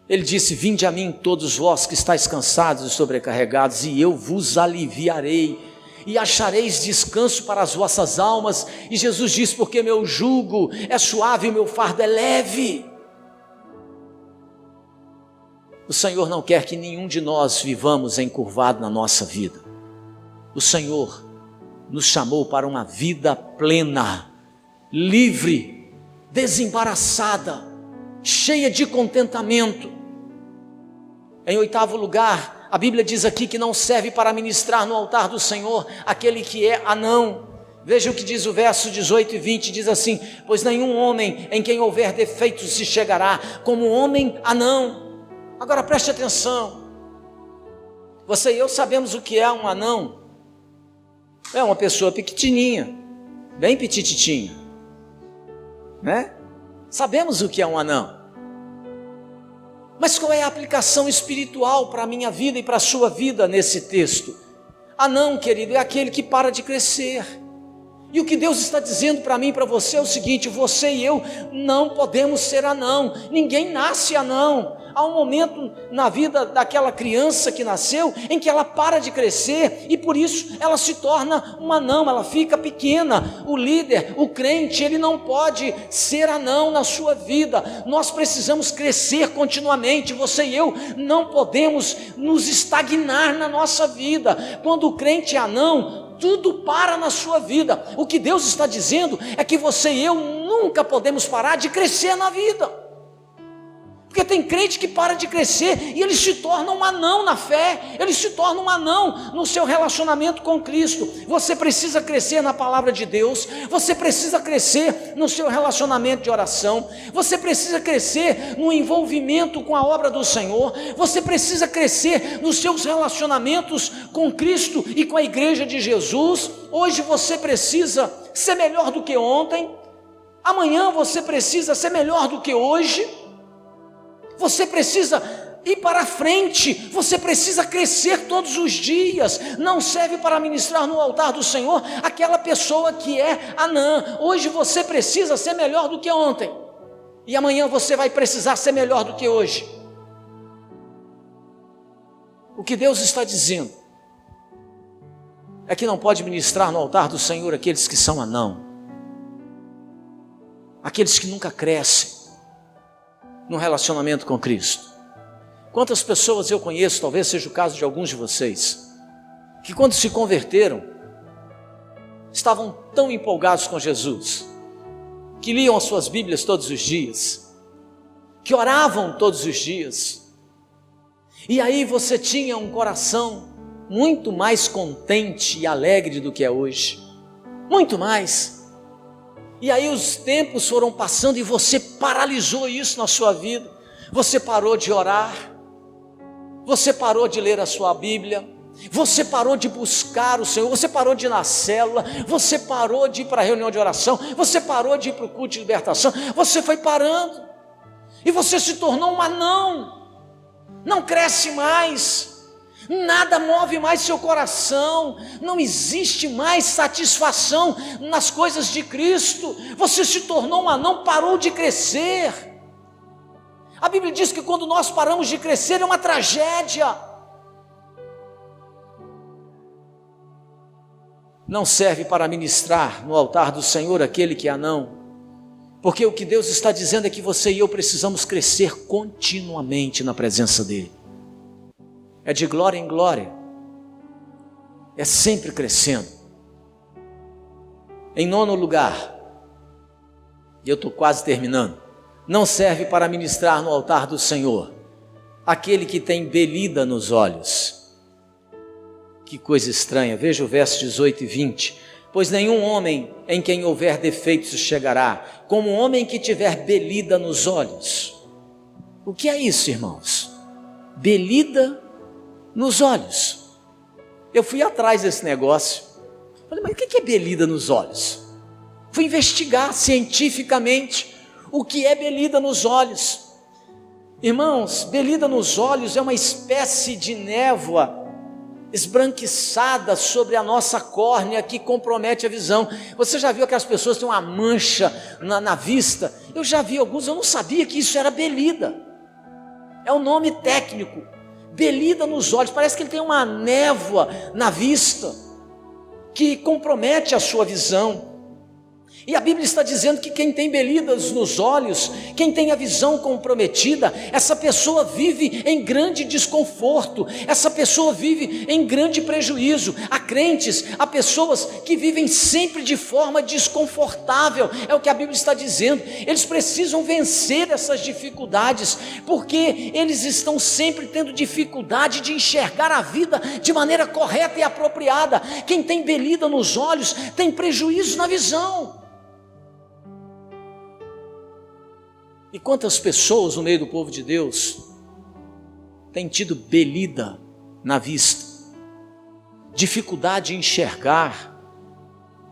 ele disse: vinde a mim todos vós que estáis cansados e sobrecarregados, e eu vos aliviarei, e achareis descanso para as vossas almas. E Jesus disse: porque meu jugo é suave e meu fardo é leve. O Senhor não quer que nenhum de nós vivamos encurvado na nossa vida. O Senhor nos chamou para uma vida plena, livre, desembaraçada, cheia de contentamento. Em 8º lugar, a Bíblia diz aqui que não serve para ministrar no altar do Senhor aquele que é anão. Veja o que diz o verso 18 e 20, diz assim: pois nenhum homem em quem houver defeitos se chegará, como homem anão. Agora preste atenção, você e eu sabemos o que é um anão. É uma pessoa pequenininha, bem petititinha, né? Sabemos o que é um anão. Mas qual é a aplicação espiritual para a minha vida e para a sua vida nesse texto? Anão, querido, é aquele que para de crescer. E o que Deus está dizendo para mim e para você é o seguinte: você e eu não podemos ser anão. Ninguém nasce anão. Há um momento na vida daquela criança que nasceu em que ela para de crescer e por isso ela se torna um anão, ela fica pequena. O líder, o crente, ele não pode ser anão na sua vida. Nós precisamos crescer continuamente. Você e eu não podemos nos estagnar na nossa vida. Quando o crente é anão, tudo para na sua vida. O que Deus está dizendo é que você e eu nunca podemos parar de crescer na vida. Porque tem crente que para de crescer e ele se torna um anão na fé, ele se torna um anão no seu relacionamento com Cristo. Você precisa crescer na palavra de Deus, você precisa crescer no seu relacionamento de oração, você precisa crescer no envolvimento com a obra do Senhor, você precisa crescer nos seus relacionamentos com Cristo e com a igreja de Jesus. Hoje você precisa ser melhor do que ontem, amanhã você precisa ser melhor do que hoje. Você precisa ir para frente, você precisa crescer todos os dias. Não serve para ministrar no altar do Senhor aquela pessoa que é anã. Hoje você precisa ser melhor do que ontem, e amanhã você vai precisar ser melhor do que hoje. O que Deus está dizendo é que não pode ministrar no altar do Senhor aqueles que são anão, aqueles que nunca crescem no relacionamento com Cristo. Quantas pessoas eu conheço, talvez seja o caso de alguns de vocês, que quando se converteram, estavam tão empolgados com Jesus, que liam as suas Bíblias todos os dias, que oravam todos os dias, e aí você tinha um coração muito mais contente e alegre do que é hoje, muito mais. E aí os tempos foram passando e você paralisou isso na sua vida. Você parou de orar, você parou de ler a sua Bíblia, você parou de buscar o Senhor, você parou de ir na célula, você parou de ir para a reunião de oração, você parou de ir para o culto de libertação, você foi parando, e você se tornou um anão, não cresce mais, nada move mais seu coração, não existe mais satisfação nas coisas de Cristo. Você se tornou um anão, parou de crescer. A Bíblia diz que quando nós paramos de crescer é uma tragédia. Não serve para ministrar no altar do Senhor aquele que é anão, porque o que Deus está dizendo é que você e eu precisamos crescer continuamente na presença dEle. É de glória em glória, é sempre crescendo. Em 9º lugar, e eu estou quase terminando, não serve para ministrar no altar do Senhor aquele que tem belida nos olhos. Que coisa estranha, veja o verso 18 e 20. Pois nenhum homem em quem houver defeitos chegará, como um homem que tiver belida nos olhos. O que é isso, irmãos? Belida nos olhos. Eu fui atrás desse negócio. Falei, mas o que é belida nos olhos? Fui investigar cientificamente o que é belida nos olhos. Irmãos, belida nos olhos é uma espécie de névoa esbranquiçada sobre a nossa córnea que compromete a visão. Você já viu aquelas pessoas que têm uma mancha na vista? Eu já vi alguns, eu não sabia que isso era belida. É um nome técnico. Belida nos olhos, parece que ele tem uma névoa na vista que compromete a sua visão. E a Bíblia está dizendo que quem tem belidas nos olhos, quem tem a visão comprometida, essa pessoa vive em grande desconforto, essa pessoa vive em grande prejuízo. Há crentes, há pessoas que vivem sempre de forma desconfortável, é o que a Bíblia está dizendo. Eles precisam vencer essas dificuldades, porque eles estão sempre tendo dificuldade de enxergar a vida de maneira correta e apropriada. Quem tem belida nos olhos tem prejuízo na visão. E quantas pessoas no meio do povo de Deus têm tido belida na vista, dificuldade em enxergar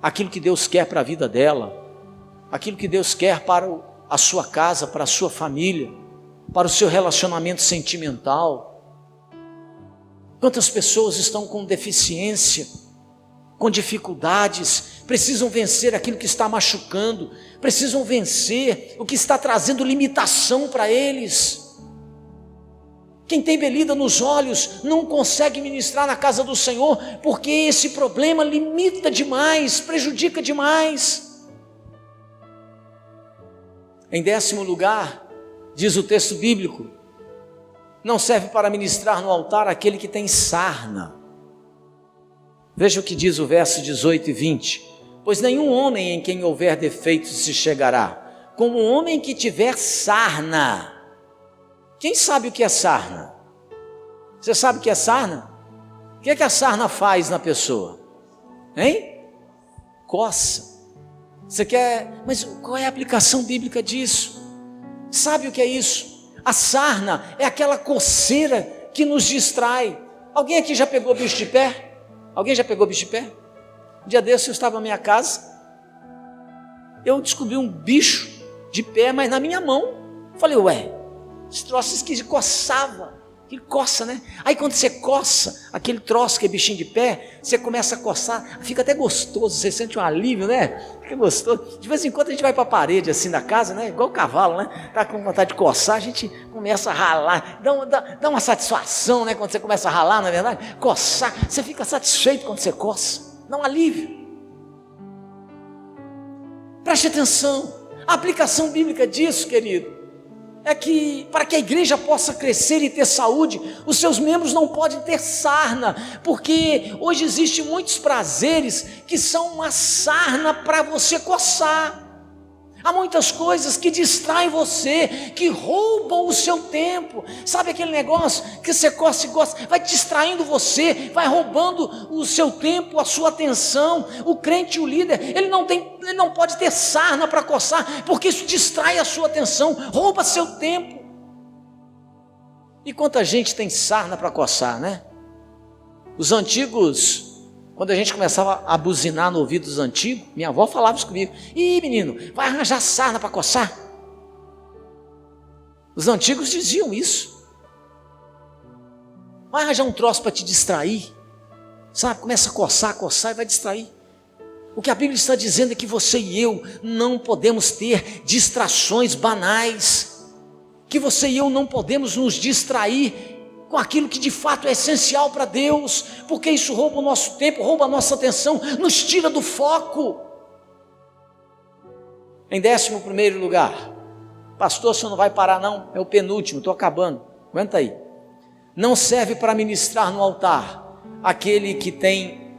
aquilo que Deus quer para a vida dela, aquilo que Deus quer para a sua casa, para a sua família, para o seu relacionamento sentimental. Quantas pessoas estão com deficiência, com dificuldades, precisam vencer aquilo que está machucando, precisam vencer o que está trazendo limitação para eles. Quem tem belida nos olhos não consegue ministrar na casa do Senhor, porque esse problema limita demais, prejudica demais. Em 10º lugar, diz o texto bíblico, não serve para ministrar no altar aquele que tem sarna. Veja o que diz o verso 18 e 20. Pois nenhum homem em quem houver defeitos se chegará, como um homem que tiver sarna. Quem sabe o que é sarna? Você sabe o que é sarna? O que é que a sarna faz na pessoa? Hein? Coça. Você quer... Mas qual é a aplicação bíblica disso? Sabe o que é isso? A sarna é aquela coceira que nos distrai. Alguém aqui já pegou bicho de pé? Alguém já pegou bicho de pé? Um dia desse eu estava na minha casa, eu descobri um bicho de pé, mas na minha mão. Falei, ué, esse troço esquisito, coçava, que coça, né? Aí quando você coça, aquele troço que é bichinho de pé, você começa a coçar, fica até gostoso, você sente um alívio, né? Fica gostoso. De vez em quando a gente vai para a parede assim da casa, né? Igual o cavalo, né? Tá com vontade de coçar, a gente começa a ralar, dá uma satisfação, né? Quando você começa a ralar, na verdade, coçar, você fica satisfeito quando você coça. Dá um alívio. Preste atenção, a aplicação bíblica disso, querido, é que para que a igreja possa crescer e ter saúde, os seus membros não podem ter sarna, porque hoje existem muitos prazeres que são uma sarna para você coçar. Há muitas coisas que distraem você, que roubam o seu tempo. Sabe aquele negócio que você coça e gosta, vai distraindo você, vai roubando o seu tempo, a sua atenção. O crente, o líder, ele não pode ter sarna para coçar, porque isso distrai a sua atenção, rouba seu tempo. E quanta gente tem sarna para coçar, né? Os antigos... Quando a gente começava a buzinar no ouvido dos antigos, minha avó falava isso comigo. Ih, menino, vai arranjar sarna para coçar. Os antigos diziam isso. Vai arranjar um troço para te distrair. Sabe, começa a coçar e vai distrair. O que a Bíblia está dizendo é que você e eu não podemos ter distrações banais. Que você e eu não podemos nos distrair com aquilo que de fato é essencial para Deus, porque isso rouba o nosso tempo, rouba a nossa atenção, nos tira do foco. Em 11º lugar, pastor, você não vai parar não, é o penúltimo, estou acabando, aguenta aí. Não serve para ministrar no altar aquele que tem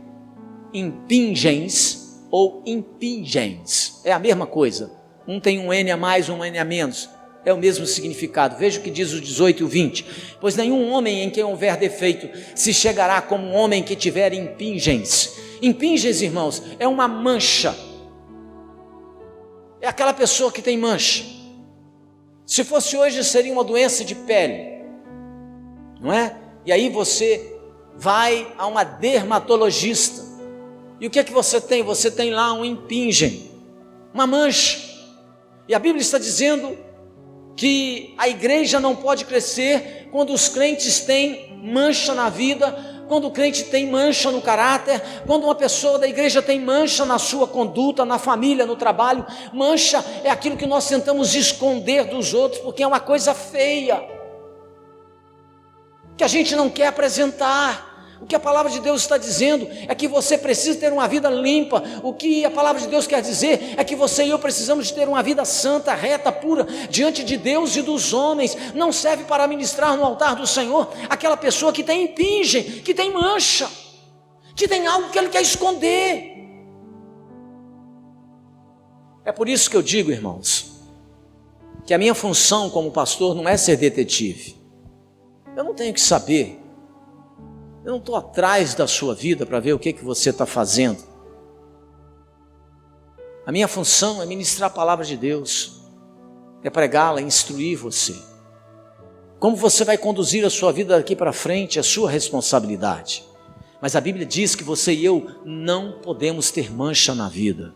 impingens ou impingens, é a mesma coisa, um tem um N a mais, um N a menos, é o mesmo significado. Veja o que diz os 18 e o 20. Pois nenhum homem em quem houver defeito se chegará como um homem que tiver impingens. Impingens, irmãos, é uma mancha. É aquela pessoa que tem mancha. Se fosse hoje, seria uma doença de pele, não é? E aí você vai a uma dermatologista. E o que é que você tem? Você tem lá um impingem, uma mancha. E a Bíblia está dizendo que a igreja não pode crescer quando os crentes têm mancha na vida, quando o crente tem mancha no caráter, quando uma pessoa da igreja tem mancha na sua conduta, na família, no trabalho. Mancha é aquilo que nós tentamos esconder dos outros, porque é uma coisa feia, que a gente não quer apresentar, O que a palavra de Deus está dizendo é que você precisa ter uma vida limpa. O que a palavra de Deus quer dizer é que você e eu precisamos de ter uma vida santa, reta, pura, diante de Deus e dos homens. Não serve para ministrar no altar do Senhor aquela pessoa que tem impingem, que tem mancha, que tem algo que ele quer esconder. É por isso que eu digo, irmãos, que a minha função como pastor não é ser detetive. Eu não tenho que saber. Eu não estou atrás da sua vida para ver o que você está fazendo. A minha função é ministrar a palavra de Deus, é pregá-la, instruir você. Como você vai conduzir a sua vida daqui para frente é sua responsabilidade. Mas a Bíblia diz que você e eu não podemos ter mancha na vida.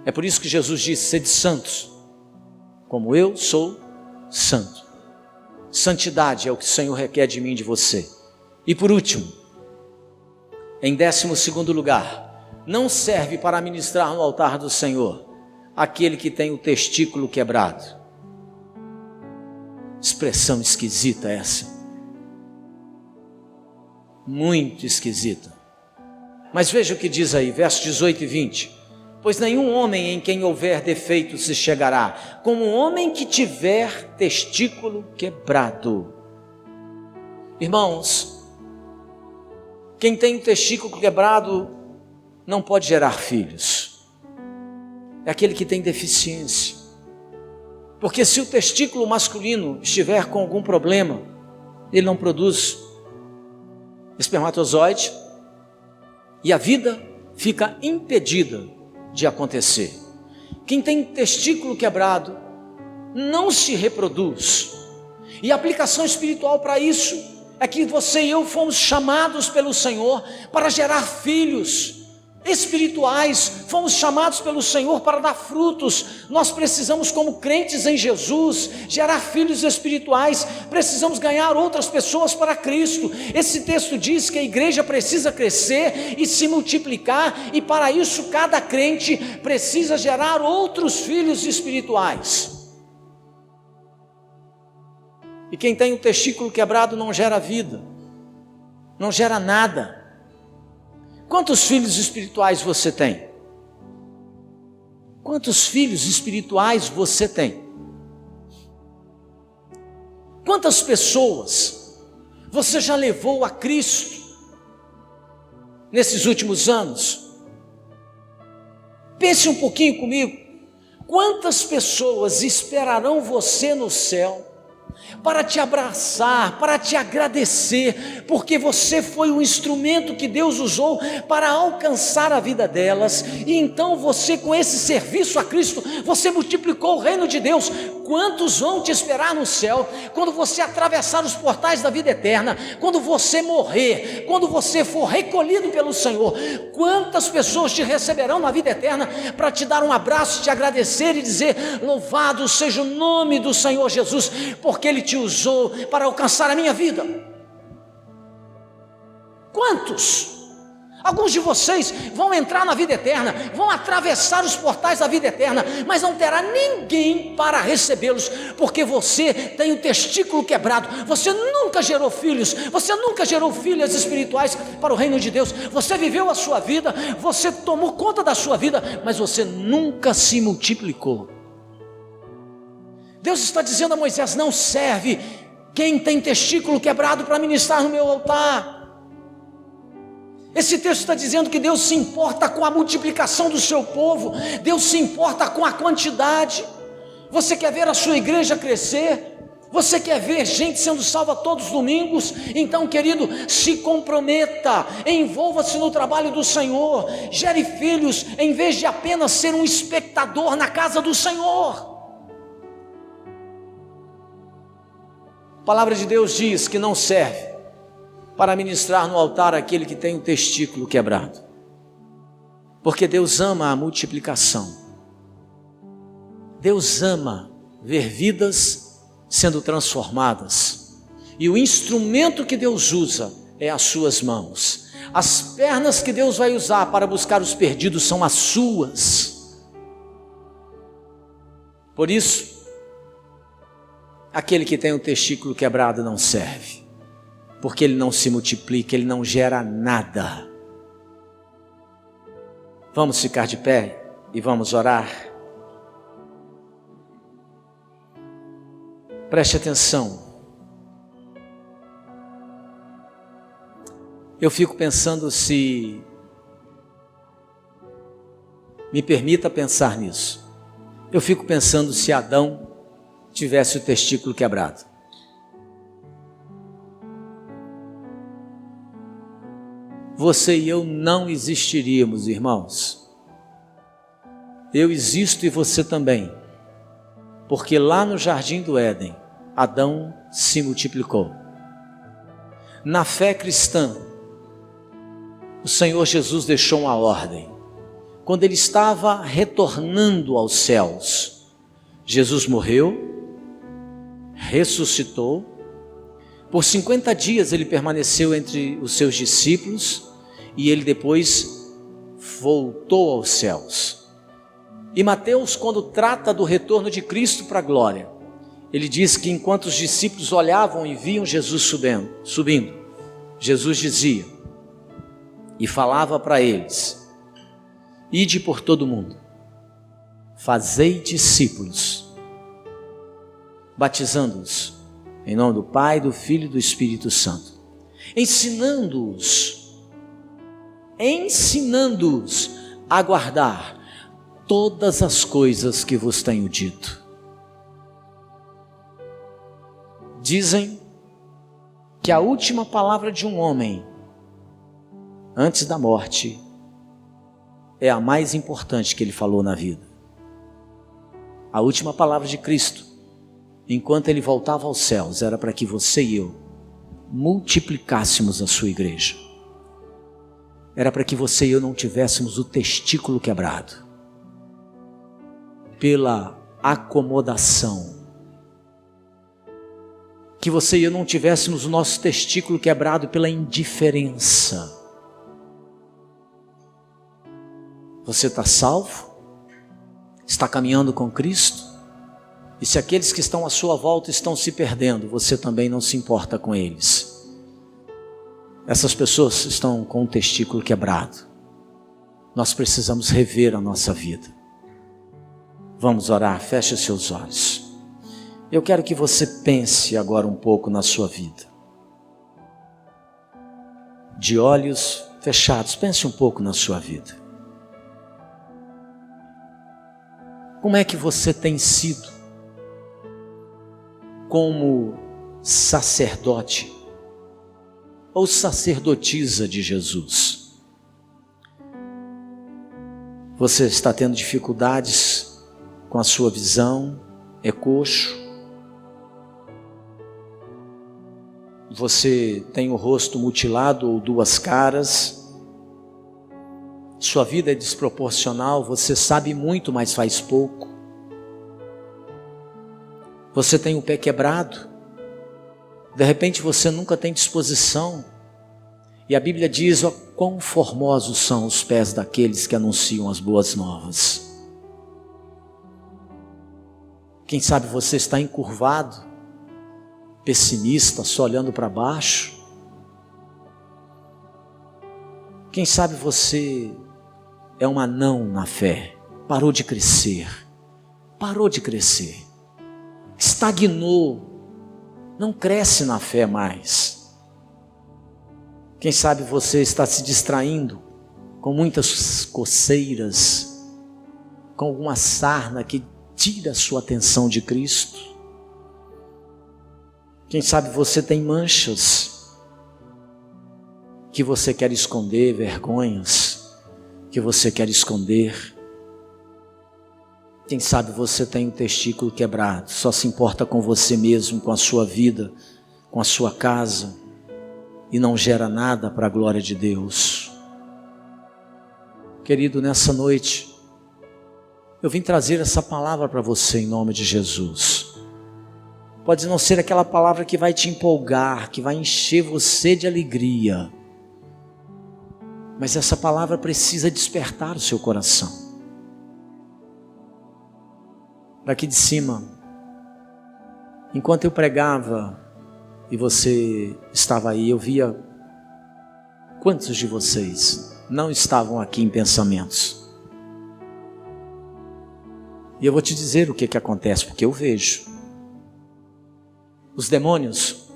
É por isso que Jesus disse: sede santos, como eu sou santo. Santidade é o que o Senhor requer de mim e de você. E por último, em 12º lugar, não serve para ministrar no altar do Senhor aquele que tem o testículo quebrado. Expressão esquisita essa. Muito esquisita. Mas veja o que diz aí, versos 18 e 20. Pois nenhum homem em quem houver defeito se chegará, como um homem que tiver testículo quebrado. Irmãos, quem tem o testículo quebrado não pode gerar filhos. É aquele que tem deficiência. Porque se o testículo masculino estiver com algum problema, ele não produz espermatozoide e a vida fica impedida de acontecer. Quem tem testículo quebrado não se reproduz. E a aplicação espiritual para isso é que você e eu fomos chamados pelo Senhor para gerar filhos espirituais, fomos chamados pelo Senhor para dar frutos. Nós precisamos, como crentes em Jesus, gerar filhos espirituais, precisamos ganhar outras pessoas para Cristo. Esse texto diz que a igreja precisa crescer e se multiplicar, e para isso cada crente precisa gerar outros filhos espirituais. E quem tem o testículo quebrado não gera vida, não gera nada. Quantos filhos espirituais você tem? Quantos filhos espirituais você tem? Quantas pessoas você já levou a Cristo nesses últimos anos? Pense um pouquinho comigo. Quantas pessoas esperarão você no céu para te abraçar, para te agradecer, porque você foi o instrumento que Deus usou para alcançar a vida delas, e então você, com esse serviço a Cristo, você multiplicou o reino de Deus. Quantos vão te esperar no céu, quando você atravessar os portais da vida eterna, quando você morrer, quando você for recolhido pelo Senhor? Quantas pessoas te receberão na vida eterna para te dar um abraço, te agradecer e dizer: louvado seja o nome do Senhor Jesus, porque Ele te usou para alcançar a minha vida? Quantos? Alguns de vocês vão entrar na vida eterna, vão atravessar os portais da vida eterna, mas não terá ninguém para recebê-los, porque você tem o testículo quebrado. Você nunca gerou filhos, você nunca gerou filhas espirituais para o reino de Deus. Você viveu a sua vida, você tomou conta da sua vida, mas você nunca se multiplicou. Deus está dizendo a Moisés: não serve quem tem testículo quebrado para ministrar no meu altar. Esse texto está dizendo que Deus se importa com a multiplicação do seu povo, Deus se importa com a quantidade. Você quer ver a sua igreja crescer? Você quer ver gente sendo salva todos os domingos? Então, querido, se comprometa, envolva-se no trabalho do Senhor, gere filhos, em vez de apenas ser um espectador na casa do Senhor. A palavra de Deus diz que não serve para ministrar no altar aquele que tem o testículo quebrado, porque Deus ama a multiplicação. Deus ama ver vidas sendo transformadas, e o instrumento que Deus usa é as suas mãos. As pernas que Deus vai usar para buscar os perdidos são as suas. Por isso, aquele que tem o testículo quebrado não serve, porque ele não se multiplica, ele não gera nada. Vamos ficar de pé e vamos orar. Preste atenção. Eu fico pensando se... Me permita pensar nisso. Eu fico pensando se Adão tivesse o testículo quebrado. Você e eu não existiríamos, irmãos. Eu existo e você também. Porque lá no jardim do Éden, Adão se multiplicou. Na fé cristã, o Senhor Jesus deixou uma ordem. Quando ele estava retornando aos céus, Jesus morreu, ressuscitou. Por 50 dias ele permaneceu entre os seus discípulos e ele depois voltou aos céus. E Mateus, quando trata do retorno de Cristo para a glória, ele diz que enquanto os discípulos olhavam e viam Jesus subindo, Jesus dizia e falava para eles: ide por todo o mundo, fazei discípulos, batizando-os em nome do Pai, do Filho e do Espírito Santo, ensinando-os a guardar todas as coisas que vos tenho dito. Dizem que a última palavra de um homem antes da morte é a mais importante que ele falou na vida. A última palavra de Cristo, enquanto ele voltava aos céus, era para que você e eu multiplicássemos a sua igreja. Era para que você e eu não tivéssemos o testículo quebrado pela acomodação. Que você e eu não tivéssemos o nosso testículo quebrado pela indiferença. Você está salvo? Está caminhando com Cristo? E se aqueles que estão à sua volta estão se perdendo, você também não se importa com eles. Essas pessoas estão com o testículo quebrado. Nós precisamos rever a nossa vida. Vamos orar, feche seus olhos. Eu quero que você pense agora um pouco na sua vida. De olhos fechados, pense um pouco na sua vida. Como é que você tem sido como sacerdote ou sacerdotisa de Jesus? Você está tendo dificuldades com a sua visão? É coxo? Você tem o rosto mutilado ou duas caras? Sua vida é desproporcional, você sabe muito, mas faz pouco. Você tem o pé quebrado, de repente você nunca tem disposição. E a Bíblia diz: ó, quão formosos são os pés daqueles que anunciam as boas novas. Quem sabe você está encurvado, pessimista, só olhando para baixo. Quem sabe você é um anão na fé, parou de crescer, estagnou, não cresce na fé mais. Quem sabe você está se distraindo com muitas coceiras, com alguma sarna que tira a sua atenção de Cristo. Quem sabe você tem manchas que você quer esconder, vergonhas que você quer esconder. Quem sabe você tem o testículo quebrado, só se importa com você mesmo, com a sua vida, com a sua casa, e não gera nada para a glória de Deus. Querido, nessa noite, eu vim trazer essa palavra para você em nome de Jesus. Pode não ser aquela palavra que vai te empolgar, que vai encher você de alegria, mas essa palavra precisa despertar o seu coração. Daqui de cima, enquanto eu pregava, e você estava aí, eu via quantos de vocês não estavam aqui em pensamentos. E eu vou te dizer o que acontece, porque eu vejo. Os demônios,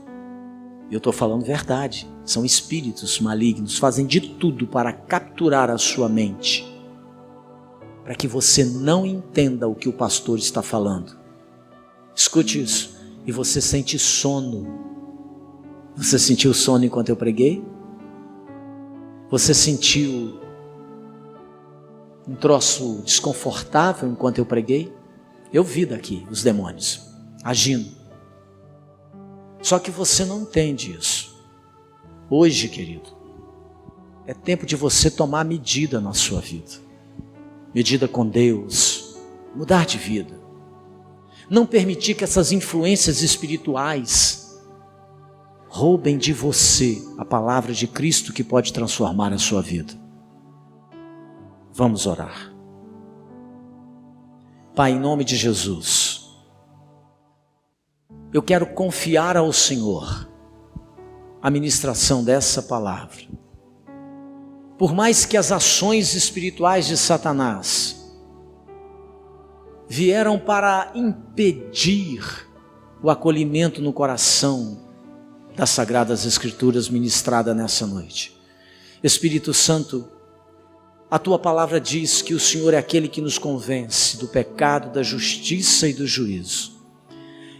eu estou falando verdade, são espíritos malignos, fazem de tudo para capturar a sua mente, para que você não entenda o que o pastor está falando. Escute isso, e você sente sono. Você sentiu sono enquanto eu preguei? Você sentiu um troço desconfortável enquanto eu preguei? Eu vi daqui os demônios agindo. Só que você não entende isso. Hoje, querido, é tempo de você tomar medida na sua vida. Medida com Deus, mudar de vida. Não permitir que essas influências espirituais roubem de você a palavra de Cristo que pode transformar a sua vida. Vamos orar. Pai, em nome de Jesus, eu quero confiar ao Senhor a ministração dessa palavra. Por mais que as ações espirituais de Satanás vieram para impedir o acolhimento no coração das Sagradas Escrituras ministrada nessa noite. Espírito Santo, a Tua palavra diz que o Senhor é aquele que nos convence do pecado, da justiça e do juízo.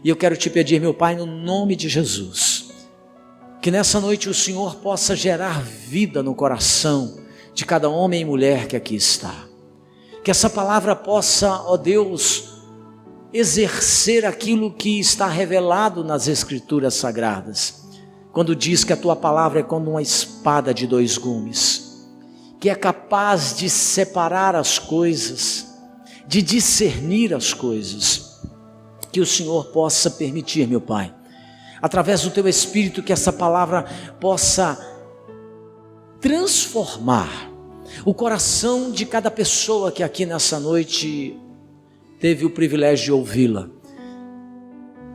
E eu quero te pedir, meu Pai, no nome de Jesus, que nessa noite o Senhor possa gerar vida no coração de cada homem e mulher que aqui está. Que essa palavra possa, ó Deus, exercer aquilo que está revelado nas Escrituras Sagradas, quando diz que a Tua palavra é como uma espada de dois gumes, que é capaz de separar as coisas, de discernir as coisas. Que o Senhor possa permitir, meu Pai, através do Teu Espírito, que essa palavra possa transformar o coração de cada pessoa que aqui nessa noite teve o privilégio de ouvi-la,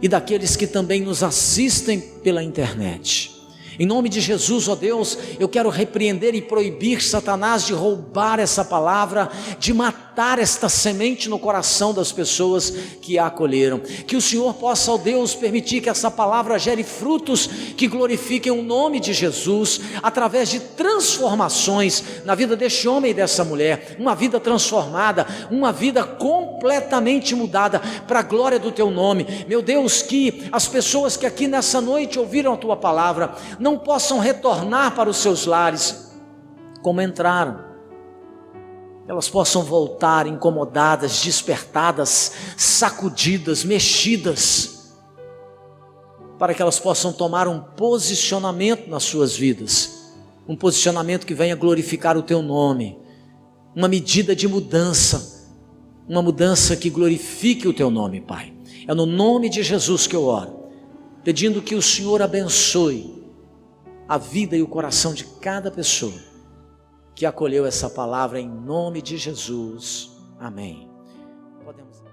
e daqueles que também nos assistem pela internet. Em nome de Jesus, ó Deus, eu quero repreender e proibir Satanás de roubar essa palavra, de matar esta semente no coração das pessoas que a acolheram. Que o Senhor possa, ó Deus, permitir que essa palavra gere frutos que glorifiquem o nome de Jesus, através de transformações na vida deste homem e dessa mulher, uma vida transformada, uma vida completamente mudada para a glória do Teu nome. Meu Deus, que as pessoas que aqui nessa noite ouviram a Tua palavra não possam retornar para os seus lares como entraram. Elas possam voltar incomodadas, despertadas, sacudidas, mexidas, para que elas possam tomar um posicionamento nas suas vidas, um posicionamento que venha glorificar o Teu nome, uma medida de mudança, uma mudança que glorifique o Teu nome, Pai. É no nome de Jesus que eu oro, pedindo que o Senhor abençoe a vida e o coração de cada pessoa que acolheu essa palavra, em nome de Jesus. Amém. Podemos...